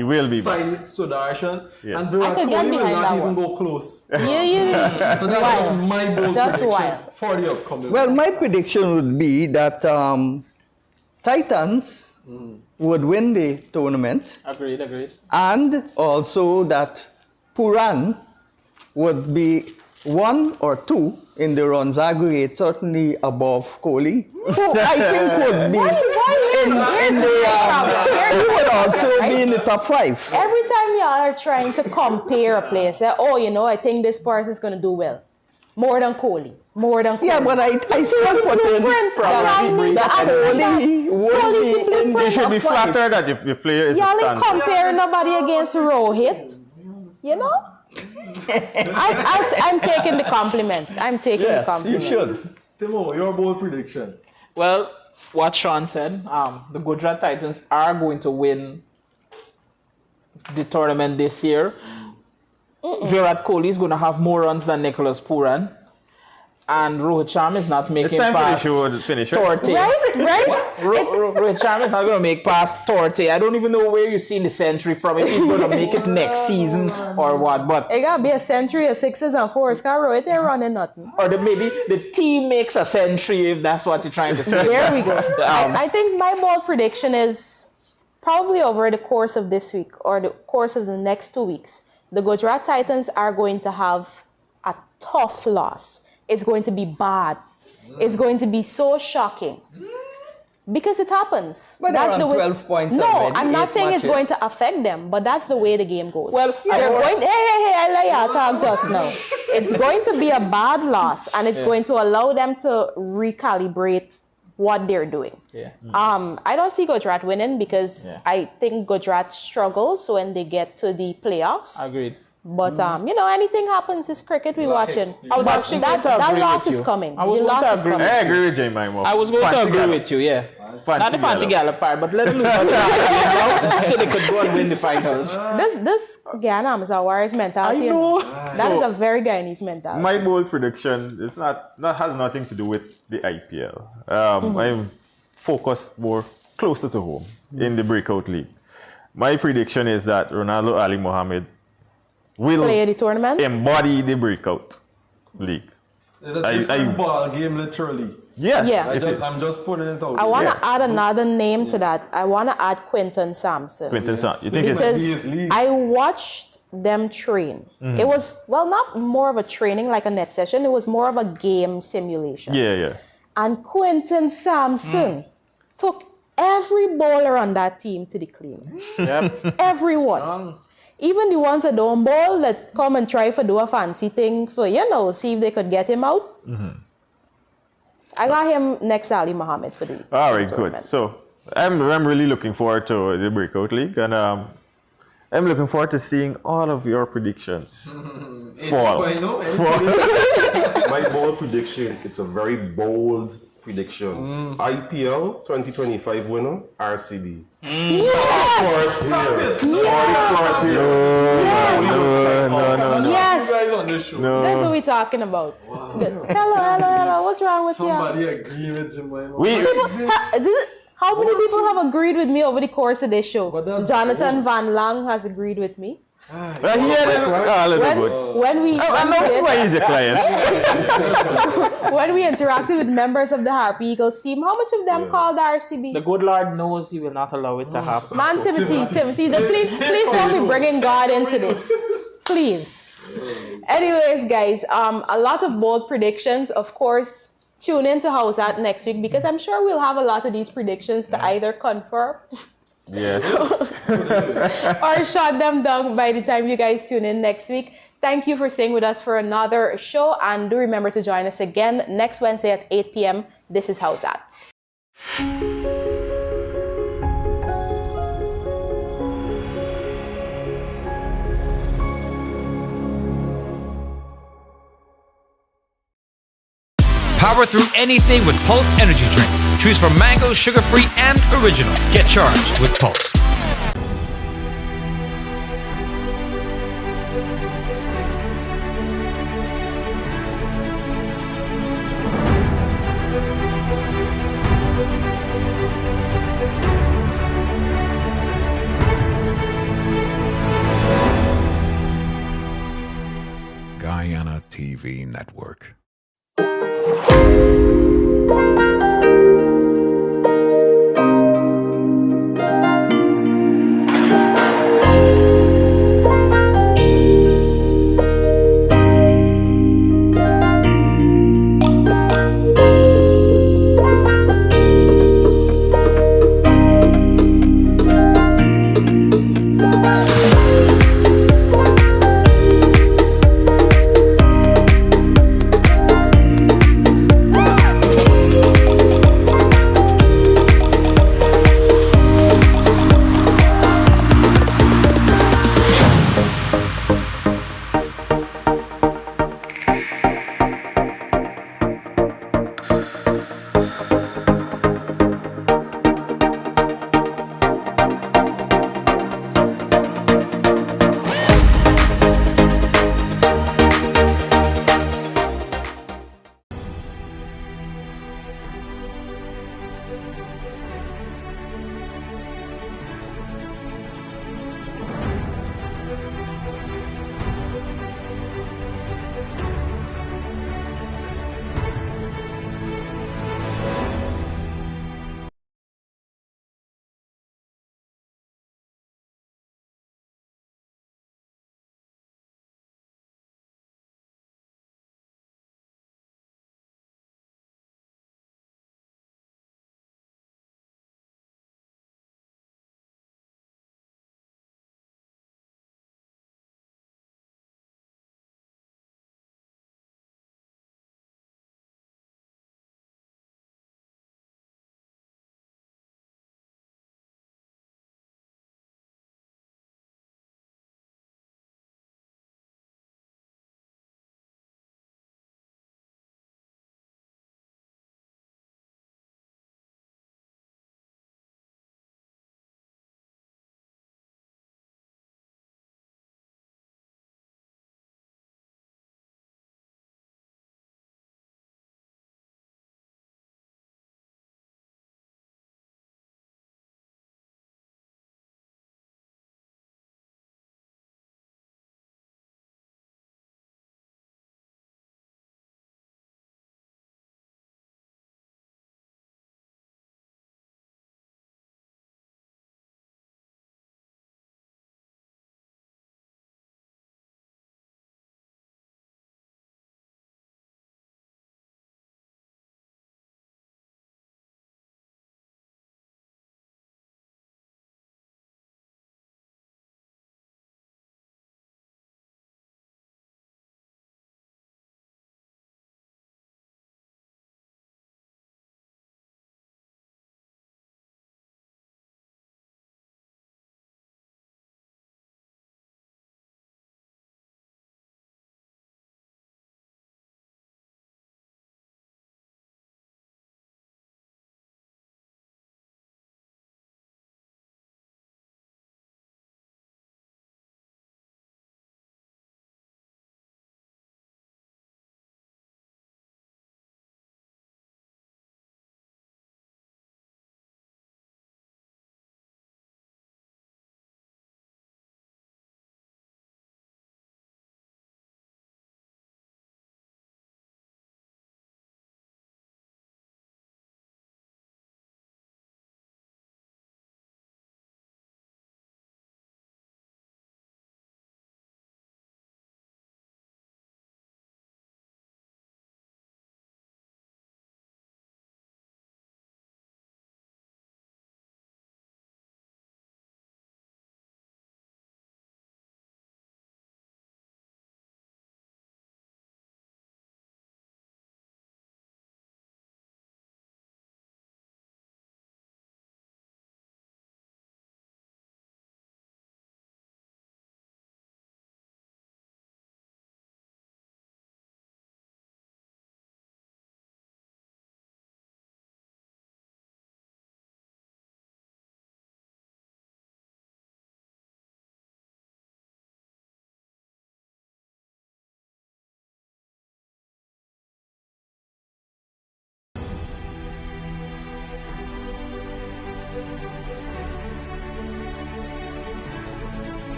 Sudarshan. And Virat Kohli will not even go close. Yeah. So that was my bold prediction for the upcoming Well, my prediction would be that Titans would win the tournament. Agreed. And also that Pooran would be 1 or 2 in the runs aggregate, certainly above Kohli, who I think would be he would also be in the top 5. Every time y'all are trying to compare a player, say, oh, you know, I think this person is going to do well. More than Kohli. Yeah, but I still put in that Kohli would be in You should be flattered that your player is a y'all standard. ain't compare nobody against Rohit. You know? I'm taking the compliment. The compliment. You should. Timo, your bold prediction. Well, what Sean said, the Gujarat Titans are going to win the tournament this year. Virat Kohli is going to have more runs than Nicholas Pooran. And Rohit Sharma is not making past 30. Right? Rohit Sharma is not going to make past 30. I don't even know where you've seen the century from. If he's going to make it next season or what. But it got to be a century of 6s and 4s. Because Rohit ain't running nothing. Or maybe the team makes a century, if that's what you're trying to say. There we go. I think my bold prediction is probably over the course of this week or the course of the next 2 weeks, the Gujarat Titans are going to have a tough loss. It's going to be bad. It's going to be so shocking. Because it happens. But that's they're on the way. 12 points No, already, I'm not 8 saying it's going matches. to affect them, but that's the way the game goes. Well, they're going. Hey, I let y'all talk just now. It's going to be a bad loss, and it's going to allow them to recalibrate what they're doing. I don't see Gujarat winning because I think Gujarat struggles when they get to the playoffs. Agreed. But you know, anything happens. It's cricket we watching. I was actually that loss is coming. I was The going loss to is agree. coming. I agree with J-Mimo. I was going to agree with you, yeah. Not the fancy gallop part, but let them lose. So they could go and win the finals. This Guyana is a Warriors mentality. I know. That is a very Guyanese mentality. My bold prediction is has nothing to do with the IPL. I'm focused more closer to home in the breakout league. My prediction is that Ronaldo Ali Mohammed will play the tournament, embody the breakout league. It's a different ball game, literally. Yes, Yeah. I'm just putting it out. I want to add another name to that. I want to add Quinton Sampson. Quinton Sampson. You think because I watched them train. It was, well, not more of a training like a net session. It was more of a game simulation. Yeah. And Quinton Sampson took every bowler on that team to the cleaners. Yep. Everyone. even the ones that don't bowl, that come and try for do a fancy thing for, see if they could get him out. I got him next to Ali Muhammad for the All right, tournament. good. So I'm really looking forward to the Breakout League, and I'm looking forward to seeing all of your predictions fall. My bold prediction, it's a very bold prediction. IPL 2025 winner, RCB. Yes! Yes! You guys on this show. That's what we're talking about. Hello. What's wrong with you? Somebody agree with Jemima. How many people have agreed with me over the course of this show? Jonathan Van Lang has agreed with me. When we interacted with members of the Harpy Eagles team, how much of them called RCB? The good Lord knows He will not allow it to happen. Man, Timothy, please don't be bringing God into this. Please. Anyways, guys, a lot of bold predictions. Of course, tune in to Howzat next week because I'm sure we'll have a lot of these predictions to either confirm or shut them down by the time you guys tune in next week. Thank you for staying with us for another show, and do remember to join us again next Wednesday at 8 p.m. This is Howzat. Power through anything with Pulse Energy Drink. Choose from mango, sugar-free, and original. Get charged with Pulse. Guyana TV Network.